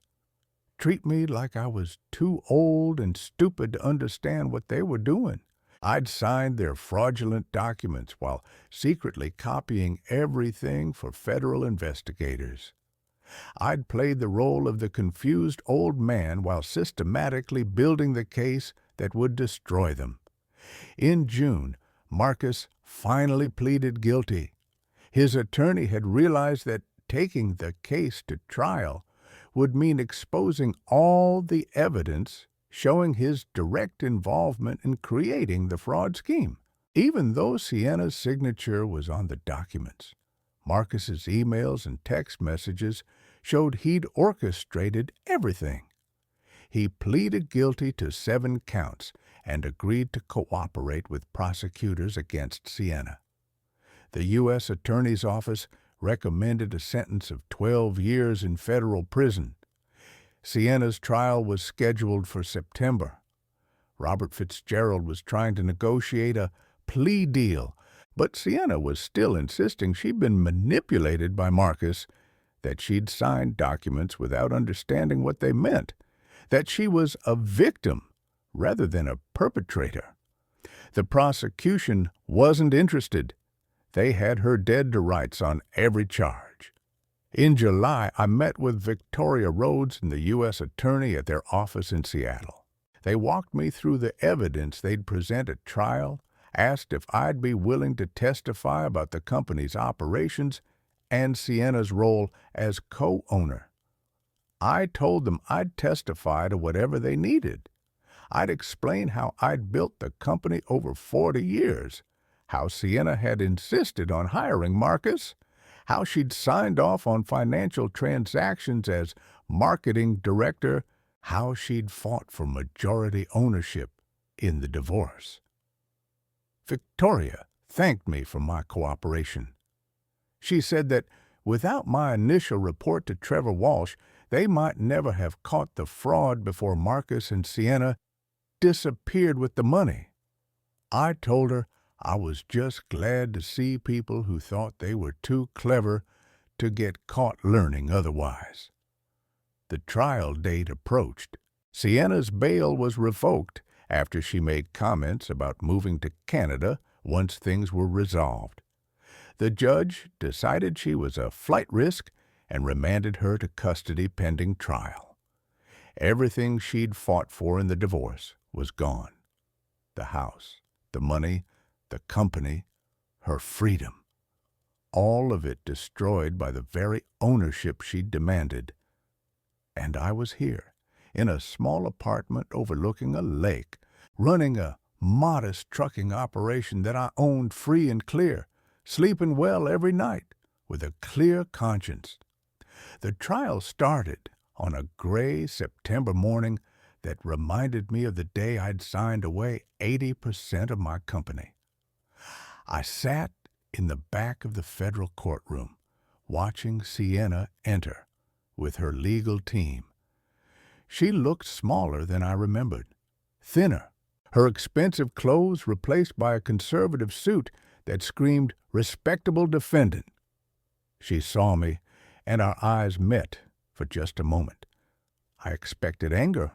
treat me like I was too old and stupid to understand what they were doing. I'd signed their fraudulent documents while secretly copying everything for federal investigators. I'd played the role of the confused old man while systematically building the case that would destroy them. In June, Marcus finally pleaded guilty. His attorney had realized that taking the case to trial would mean exposing all the evidence showing his direct involvement in creating the fraud scheme. Even though Sienna's signature was on the documents, Marcus's emails and text messages showed he'd orchestrated everything. He pleaded guilty to 7 counts and agreed to cooperate with prosecutors against Sienna. The U.S. Attorney's Office recommended a sentence of 12 years in federal prison. Sienna's trial was scheduled for September. Robert Fitzgerald was trying to negotiate a plea deal, but Sienna was still insisting she'd been manipulated by Marcus, that she'd signed documents without understanding what they meant, that she was a victim rather than a perpetrator. The prosecution wasn't interested. They had her dead to rights on every charge. In July, I met with Victoria Rhodes and the U.S. Attorney at their office in Seattle. They walked me through the evidence they'd present at trial, asked if I'd be willing to testify about the company's operations and Sienna's role as co-owner. I told them I'd testify to whatever they needed. I'd explain how I'd built the company over 40 years, how Sienna had insisted on hiring Marcus, how she'd signed off on financial transactions as marketing director, how she'd fought for majority ownership in the divorce. Victoria thanked me for my cooperation. She said that without my initial report to Trevor Walsh, they might never have caught the fraud before Marcus and Sienna disappeared with the money. I told her I was just glad to see people who thought they were too clever to get caught learning otherwise. The trial date approached. Sienna's bail was revoked after she made comments about moving to Canada once things were resolved. The judge decided she was a flight risk and remanded her to custody pending trial. Everything she'd fought for in the divorce was gone. The house, the money, the company, her freedom. All of it destroyed by the very ownership she'd demanded. And I was here, in a small apartment overlooking a lake, running a modest trucking operation that I owned free and clear, sleeping well every night, with a clear conscience. The trial started on a gray September morning that reminded me of the day I'd signed away 80% of my company. I sat in the back of the federal courtroom, watching Sienna enter with her legal team. She looked smaller than I remembered, thinner, her expensive clothes replaced by a conservative suit that screamed respectable defendant. She saw me, and our eyes met for just a moment. I expected anger,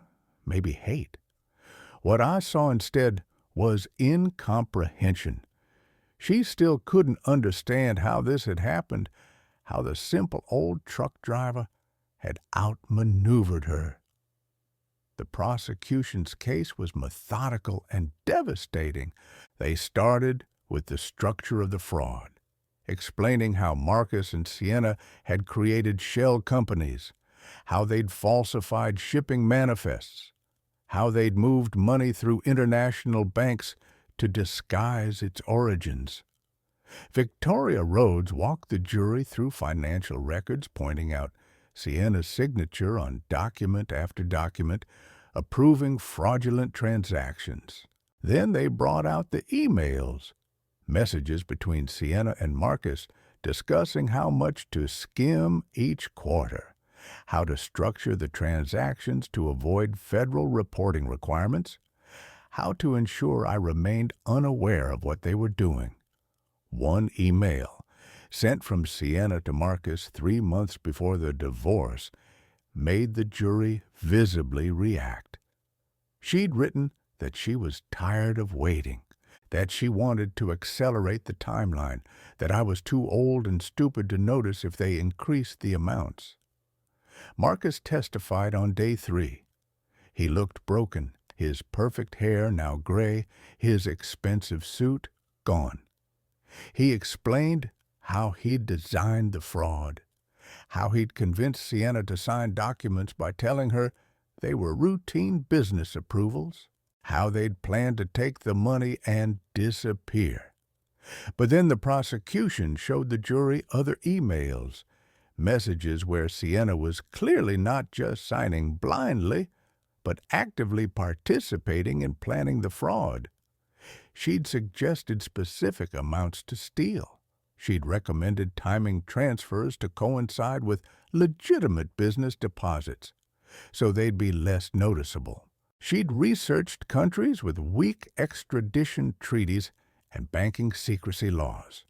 maybe hate. What I saw instead was incomprehension. She still couldn't understand how this had happened, how the simple old truck driver had outmaneuvered her. The prosecution's case was methodical and devastating. They started with the structure of the fraud, explaining how Marcus and Sienna had created shell companies, how they'd falsified shipping manifests, how they'd moved money through international banks to disguise its origins. Victoria Rhodes walked the jury through financial records, pointing out Sienna's signature on document after document, approving fraudulent transactions. Then they brought out the emails, messages between Sienna and Marcus discussing how much to skim each quarter, how to structure the transactions to avoid federal reporting requirements, how to ensure I remained unaware of what they were doing. One email, sent from Sienna to Marcus 3 months before the divorce, made the jury visibly react. She'd written that she was tired of waiting, that she wanted to accelerate the timeline, that I was too old and stupid to notice if they increased the amounts. Marcus testified on day 3. He looked broken, his perfect hair now gray, his expensive suit gone. He explained how he'd designed the fraud, how he'd convinced Sienna to sign documents by telling her they were routine business approvals, how they'd planned to take the money and disappear. But then the prosecution showed the jury other emails, messages where Sienna was clearly not just signing blindly, but actively participating in planning the fraud. She'd suggested specific amounts to steal. She'd recommended timing transfers to coincide with legitimate business deposits, so they'd be less noticeable. She'd researched countries with weak extradition treaties and banking secrecy laws.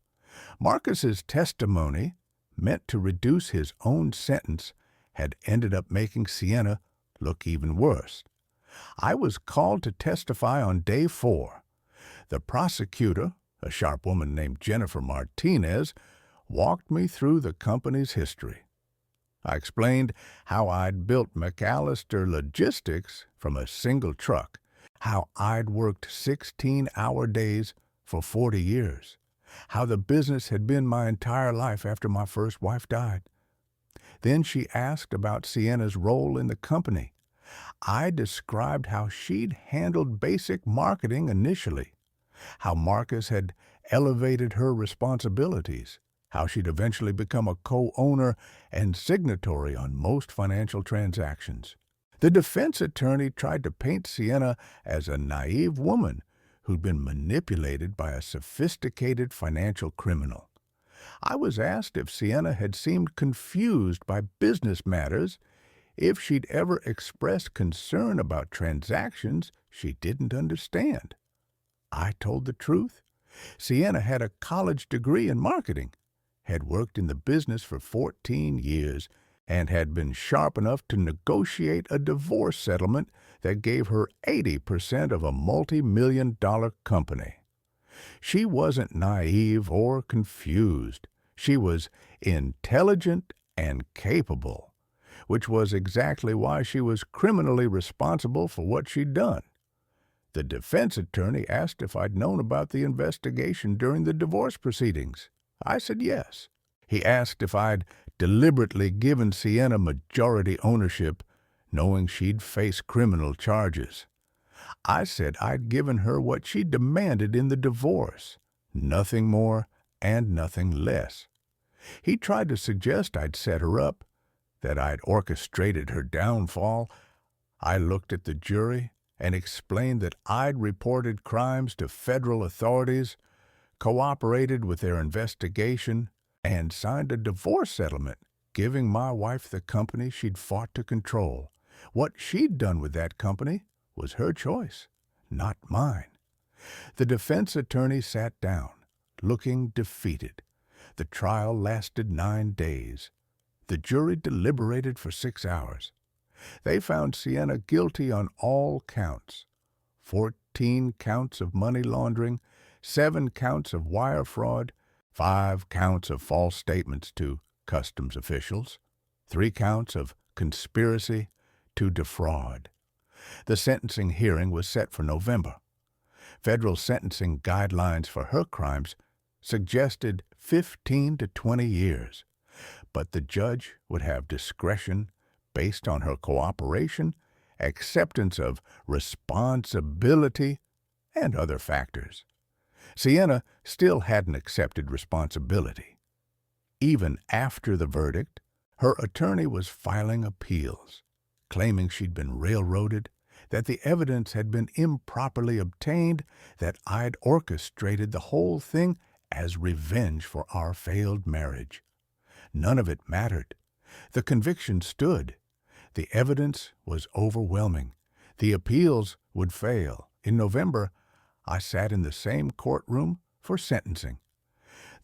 Marcus's testimony, meant to reduce his own sentence, had ended up making Sienna look even worse. I was called to testify on day 4. The prosecutor, a sharp woman named Jennifer Martinez, walked me through the company's history. I explained how I'd built McAllister Logistics from a single truck, how I'd worked 16-hour days for 40 years, how the business had been my entire life after my first wife died. Then she asked about Sienna's role in the company. I described how she'd handled basic marketing initially, how Marcus had elevated her responsibilities, how she'd eventually become a co-owner and signatory on most financial transactions. The defense attorney tried to paint Sienna as a naive woman who'd been manipulated by a sophisticated financial criminal. I was asked if Sienna had seemed confused by business matters, if she'd ever expressed concern about transactions she didn't understand. I told the truth. Sienna had a college degree in marketing, had worked in the business for 14 years, and had been sharp enough to negotiate a divorce settlement that gave her 80% of a multi-million-dollar company. She wasn't naive or confused. She was intelligent and capable, which was exactly why she was criminally responsible for what she'd done. The defense attorney asked if I'd known about the investigation during the divorce proceedings. I said yes. He asked if I'd deliberately given Sienna majority ownership, knowing she'd face criminal charges. I said I'd given her what she demanded in the divorce, nothing more and nothing less. He tried to suggest I'd set her up, that I'd orchestrated her downfall. I looked at the jury and explained that I'd reported crimes to federal authorities, cooperated with their investigation, and signed a divorce settlement, giving my wife the company she'd fought to control. What she'd done with that company was her choice, not mine. The defense attorney sat down, looking defeated. The trial lasted 9 days. The jury deliberated for 6 hours. They found Sienna guilty on all counts: 14 counts of money laundering, 7 counts of wire fraud, 5 counts of false statements to customs officials, 3 counts of conspiracy to defraud. The sentencing hearing was set for November. Federal sentencing guidelines for her crimes suggested 15 to 20 years, but the judge would have discretion based on her cooperation, acceptance of responsibility, and other factors. Sienna still hadn't accepted responsibility. Even after the verdict, her attorney was filing appeals, claiming she'd been railroaded, that the evidence had been improperly obtained, that I'd orchestrated the whole thing as revenge for our failed marriage. None of it mattered. The conviction stood. The evidence was overwhelming. The appeals would fail. In November, I sat in the same courtroom for sentencing.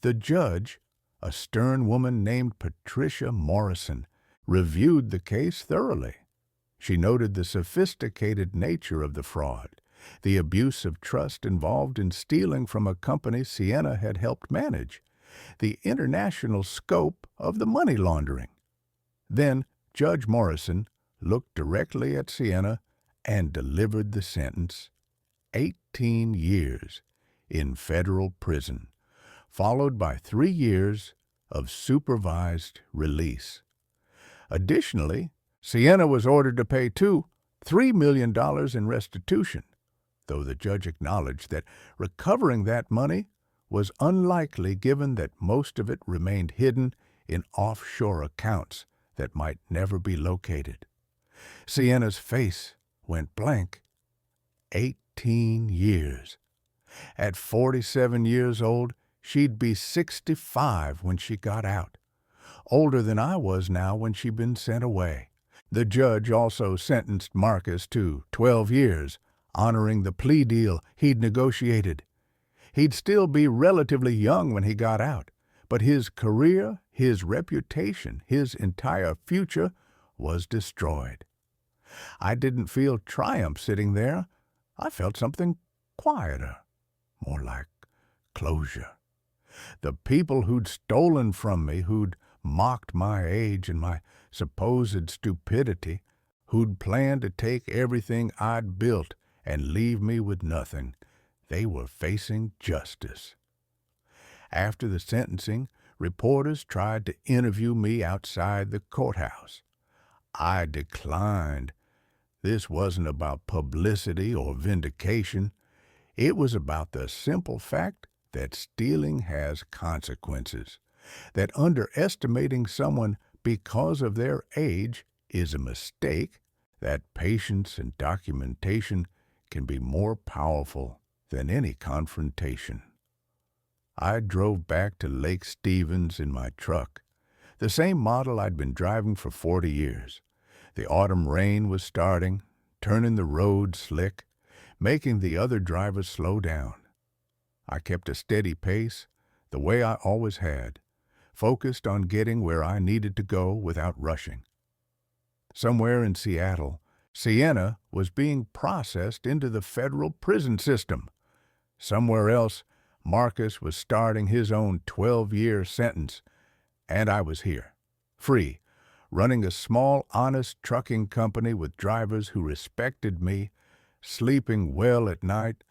The judge, a stern woman named Patricia Morrison, reviewed the case thoroughly. She noted the sophisticated nature of the fraud, the abuse of trust involved in stealing from a company Sienna had helped manage, the international scope of the money laundering. Then Judge Morrison looked directly at Sienna and delivered the sentence: 18 years in federal prison, followed by 3 years of supervised release. Additionally, Sienna was ordered to pay $3 million in restitution, though the judge acknowledged that recovering that money was unlikely given that most of it remained hidden in offshore accounts that might never be located. Sienna's face went blank. 18 years. At 47 years old, she'd be 65 when she got out, older than I was now when she'd been sent away. The judge also sentenced Marcus to 12 years, honoring the plea deal he'd negotiated. He'd still be relatively young when he got out, but his career, his reputation, his entire future was destroyed. I didn't feel triumph sitting there. I felt something quieter, more like closure. The people who'd stolen from me, who'd mocked my age and my supposed stupidity, who'd planned to take everything I'd built and leave me with nothing, they were facing justice. After the sentencing, reporters tried to interview me outside the courthouse. I declined. This wasn't about publicity or vindication. It was about the simple fact that stealing has consequences, that underestimating someone because of their age is a mistake, that patience and documentation can be more powerful than any confrontation. I drove back to Lake Stevens in my truck, the same model I'd been driving for 40 years. The autumn rain was starting, turning the road slick, making the other drivers slow down. I kept a steady pace, the way I always had, focused on getting where I needed to go without rushing. Somewhere in Seattle, Sienna was being processed into the federal prison system. Somewhere else, Marcus was starting his own 12-year sentence, and I was here, free, running a small, honest trucking company with drivers who respected me, sleeping well at night,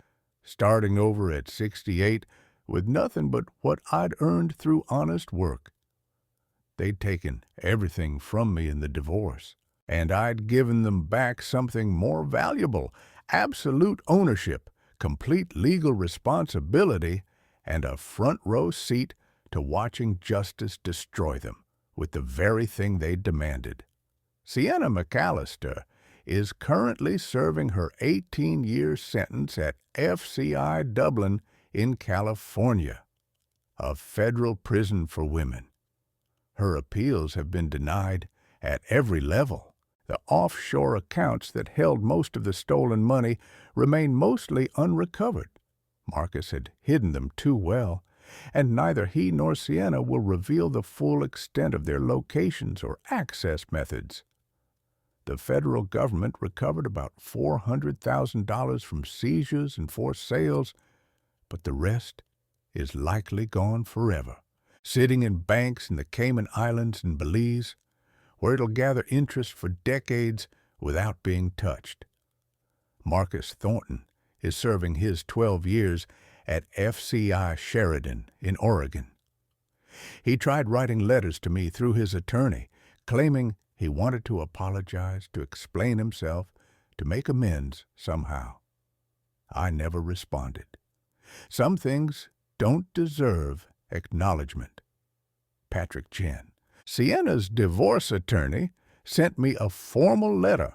starting over at 68 with nothing but what I'd earned through honest work. They'd taken everything from me in the divorce, and I'd given them back something more valuable: absolute ownership, complete legal responsibility, and a front-row seat to watching justice destroy them with the very thing they demanded. Sienna McAllister is currently serving her 18-year sentence at FCI Dublin in California, a federal prison for women. Her appeals have been denied at every level. The offshore accounts that held most of the stolen money remain mostly unrecovered. Marcus had hidden them too well, and neither he nor Sienna will reveal the full extent of their locations or access methods. The federal government recovered about $400,000 from seizures and forced sales, but the rest is likely gone forever, sitting in banks in the Cayman Islands and Belize, where it'll gather interest for decades without being touched. Marcus Thornton is serving his 12 years at FCI Sheridan in Oregon. He tried writing letters to me through his attorney, claiming he wanted to apologize, to explain himself, to make amends somehow. I never responded. Some things don't deserve acknowledgement. Patrick Chen, Sienna's divorce attorney, sent me a formal letter.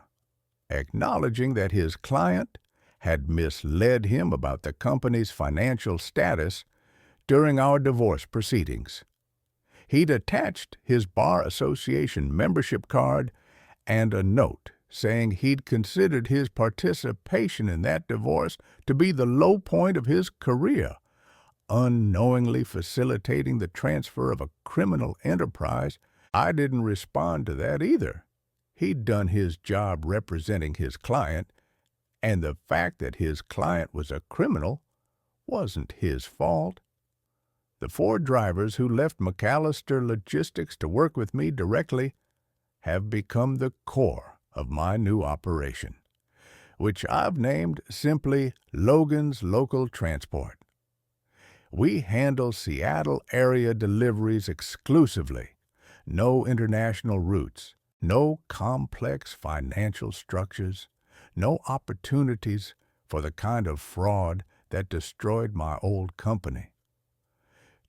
acknowledging that his client had misled him about the company's financial status during our divorce proceedings. He'd attached his Bar Association membership card and a note saying he'd considered his participation in that divorce to be the low point of his career, unknowingly facilitating the transfer of a criminal enterprise. I didn't respond to that either. He'd done his job representing his client, and the fact that his client was a criminal wasn't his fault. The 4 drivers who left McAllister Logistics to work with me directly have become the core of my new operation, which I've named simply Logan's Local Transport. We handle Seattle area deliveries exclusively, no international routes, no complex financial structures, no opportunities for the kind of fraud that destroyed my old company.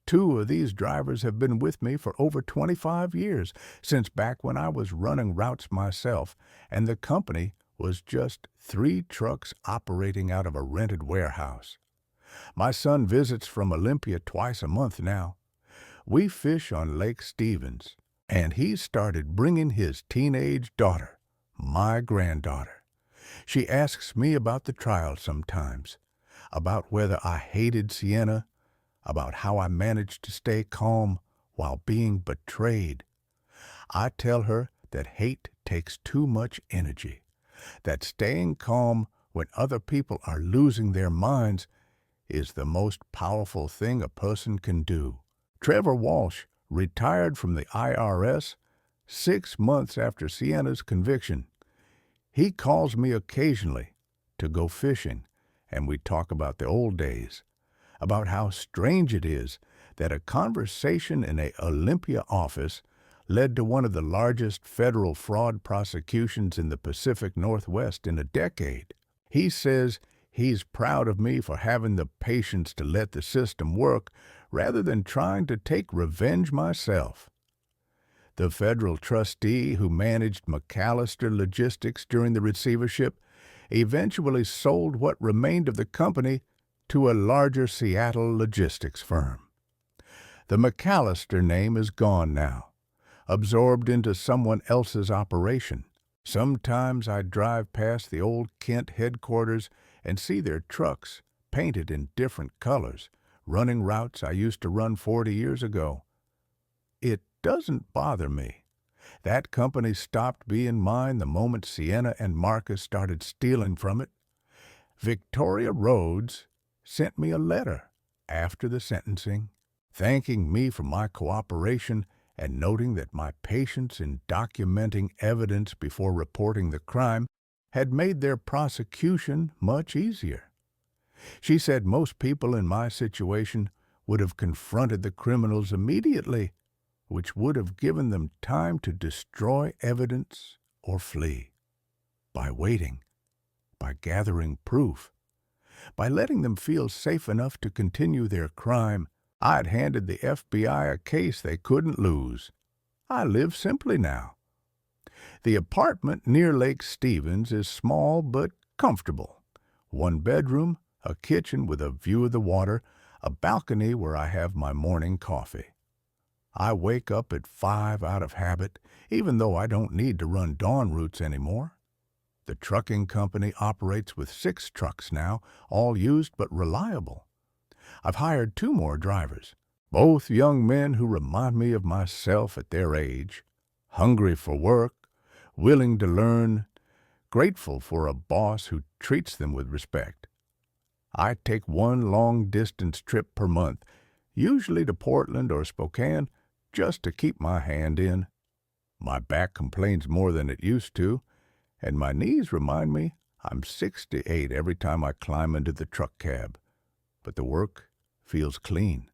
2 of these drivers have been with me for over 25 years, since back when I was running routes myself, and the company was just 3 trucks operating out of a rented warehouse. My son visits from Olympia twice a month now. We fish on Lake Stevens, and he started bringing his teenage daughter, my granddaughter. She asks me about the trial sometimes, about whether I hated Sienna, about how I managed to stay calm while being betrayed. I tell her that hate takes too much energy, that staying calm when other people are losing their minds is the most powerful thing a person can do. Trevor Walsh retired from the IRS 6 months after Sienna's conviction. He calls me occasionally to go fishing, and we talk about the old days, about how strange it is that a conversation in a Olympia office led to one of the largest federal fraud prosecutions in the Pacific Northwest in a decade. He says he's proud of me for having the patience to let the system work rather than trying to take revenge myself. The federal trustee who managed McAllister Logistics during the receivership eventually sold what remained of the company to a larger Seattle logistics firm. The McAllister name is gone now, absorbed into someone else's operation. Sometimes I drive past the old Kent headquarters and see their trucks painted in different colors, running routes I used to run 40 years ago. It doesn't bother me. That company stopped being mine the moment Sienna and Marcus started stealing from it. Victoria Rhodes sent me a letter after the sentencing, thanking me for my cooperation and noting that my patience in documenting evidence before reporting the crime had made their prosecution much easier. She said most people in my situation would have confronted the criminals immediately, which would have given them time to destroy evidence or flee. By waiting, by gathering proof, by letting them feel safe enough to continue their crime, I'd handed the FBI a case they couldn't lose. I live simply now. The apartment near Lake Stevens is small but comfortable. 1 bedroom, a kitchen with a view of the water, a balcony where I have my morning coffee. I wake up at 5 out of habit, even though I don't need to run dawn routes anymore. The trucking company operates with 6 trucks now, all used but reliable. I've hired 2 more drivers, both young men who remind me of myself at their age, hungry for work, willing to learn, grateful for a boss who treats them with respect. I take 1 long-distance trip per month, usually to Portland or Spokane, just to keep my hand in. My back complains more than it used to, and my knees remind me I'm 68 every time I climb into the truck cab. But the work feels clean.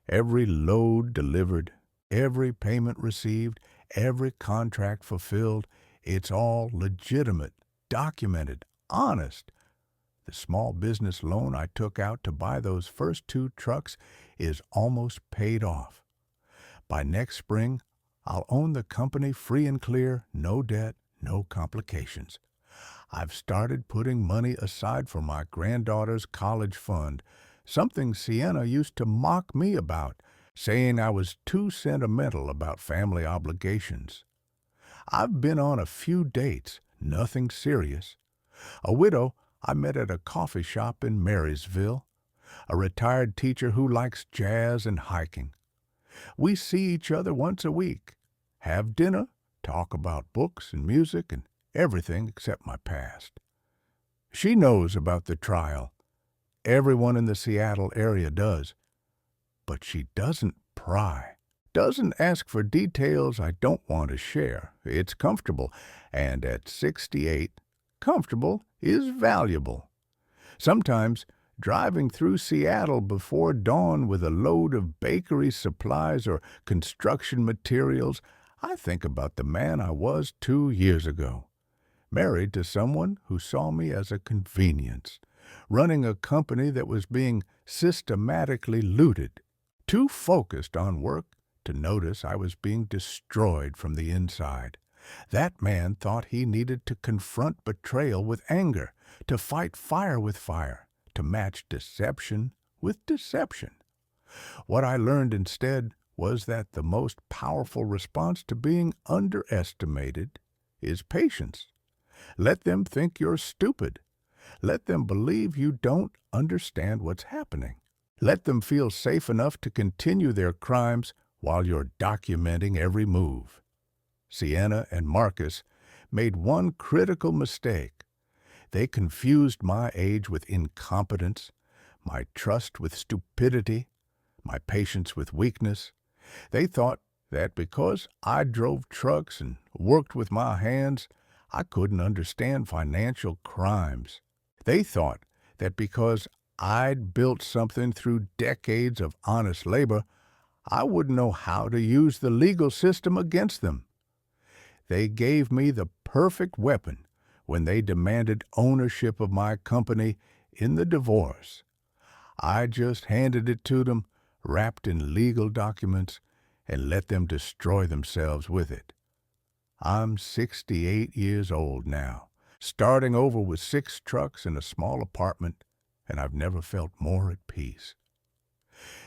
Every load delivered, every payment received, every contract fulfilled, it's all legitimate, documented, honest. The small business loan I took out to buy those first 2 trucks is almost paid off. By next spring, I'll own the company free and clear, no debt, no complications. I've started putting money aside for my granddaughter's college fund, something Sienna used to mock me about, saying I was too sentimental about family obligations. I've been on a few dates, nothing serious. A widow I met at a coffee shop in Marysville, a retired teacher who likes jazz and hiking. We see each other once a week, have dinner, talk about books and music and everything except my past. She knows about the trial. Everyone in the Seattle area does. But she doesn't pry, doesn't ask for details I don't want to share. It's comfortable, and at 68, comfortable is valuable. Sometimes, driving through Seattle before dawn with a load of bakery supplies or construction materials, I think about the man I was 2 years ago, married to someone who saw me as a convenience, running a company that was being systematically looted, too focused on work to notice I was being destroyed from the inside. That man thought he needed to confront betrayal with anger, to fight fire with fire, to match deception with deception. What I learned instead was that the most powerful response to being underestimated is patience. Let them think you're stupid. Let them believe you don't understand what's happening. Let them feel safe enough to continue their crimes while you're documenting every move. Sienna and Marcus made one critical mistake. They confused my age with incompetence, my trust with stupidity, my patience with weakness. They thought that because I drove trucks and worked with my hands, I couldn't understand financial crimes. They thought that because I'd built something through decades of honest labor, I wouldn't know how to use the legal system against them. They gave me the perfect weapon when they demanded ownership of my company in the divorce. I just handed it to them, wrapped in legal documents, and let them destroy themselves with it. I'm 68 years old now, starting over with 6 trucks and a small apartment, and I've never felt more at peace.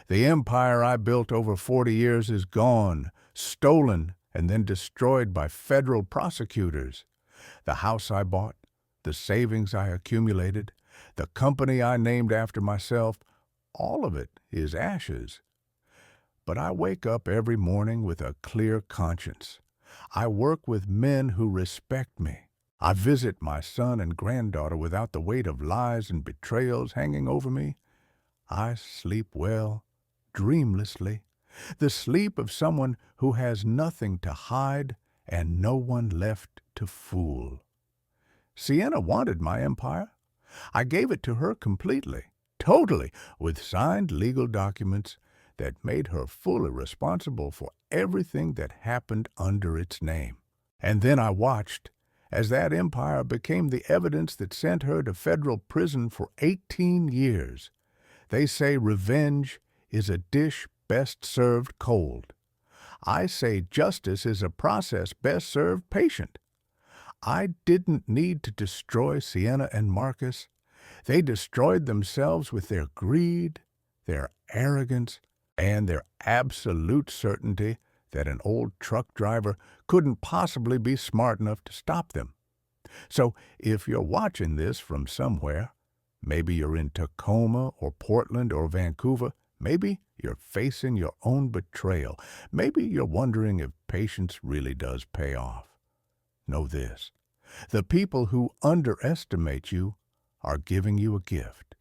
The empire I built over 40 years is gone, stolen, and then destroyed by federal prosecutors. The house I bought, the savings I accumulated, the company I named after myself, all of it is ashes. But I wake up every morning with a clear conscience. I work with men who respect me. I visit my son and granddaughter without the weight of lies and betrayals hanging over me. I sleep well, dreamlessly, the sleep of someone who has nothing to hide and no one left to fool. Sienna wanted my empire. I gave it to her completely, totally, with signed legal documents that made her fully responsible for everything that happened under its name. And then I watched as that empire became the evidence that sent her to federal prison for 18 years. They say revenge is a dish best served cold. I say justice is a process best served patient. I didn't need to destroy Sienna and Marcus. They destroyed themselves with their greed, their arrogance, and their absolute certainty that an old truck driver couldn't possibly be smart enough to stop them. So if you're watching this from somewhere, maybe you're in Tacoma or Portland or Vancouver, maybe you're facing your own betrayal, maybe you're wondering if patience really does pay off. Know this: the people who underestimate you are giving you a gift.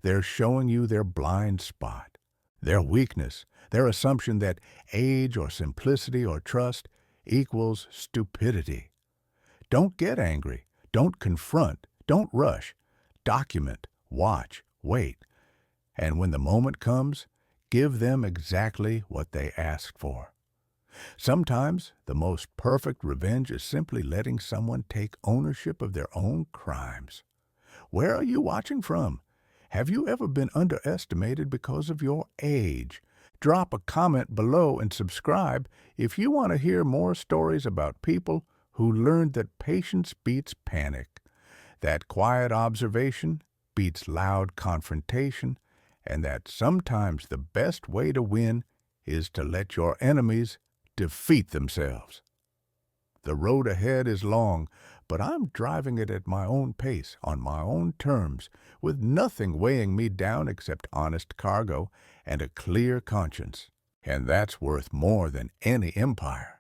They're showing you their blind spot, their weakness, their assumption that age or simplicity or trust equals stupidity. Don't get angry. Don't confront. Don't rush. Document. Watch. Wait. And when the moment comes, give them exactly what they asked for. Sometimes the most perfect revenge is simply letting someone take ownership of their own crimes. Where are you watching from? Have you ever been underestimated because of your age? Drop a comment below and subscribe if you want to hear more stories about people who learned that patience beats panic. that quiet observation beats loud confrontation, and that sometimes the best way to win is to let your enemies defeat themselves. The road ahead is long, but I'm driving it at my own pace, on my own terms, with nothing weighing me down except honest cargo and a clear conscience. And that's worth more than any empire.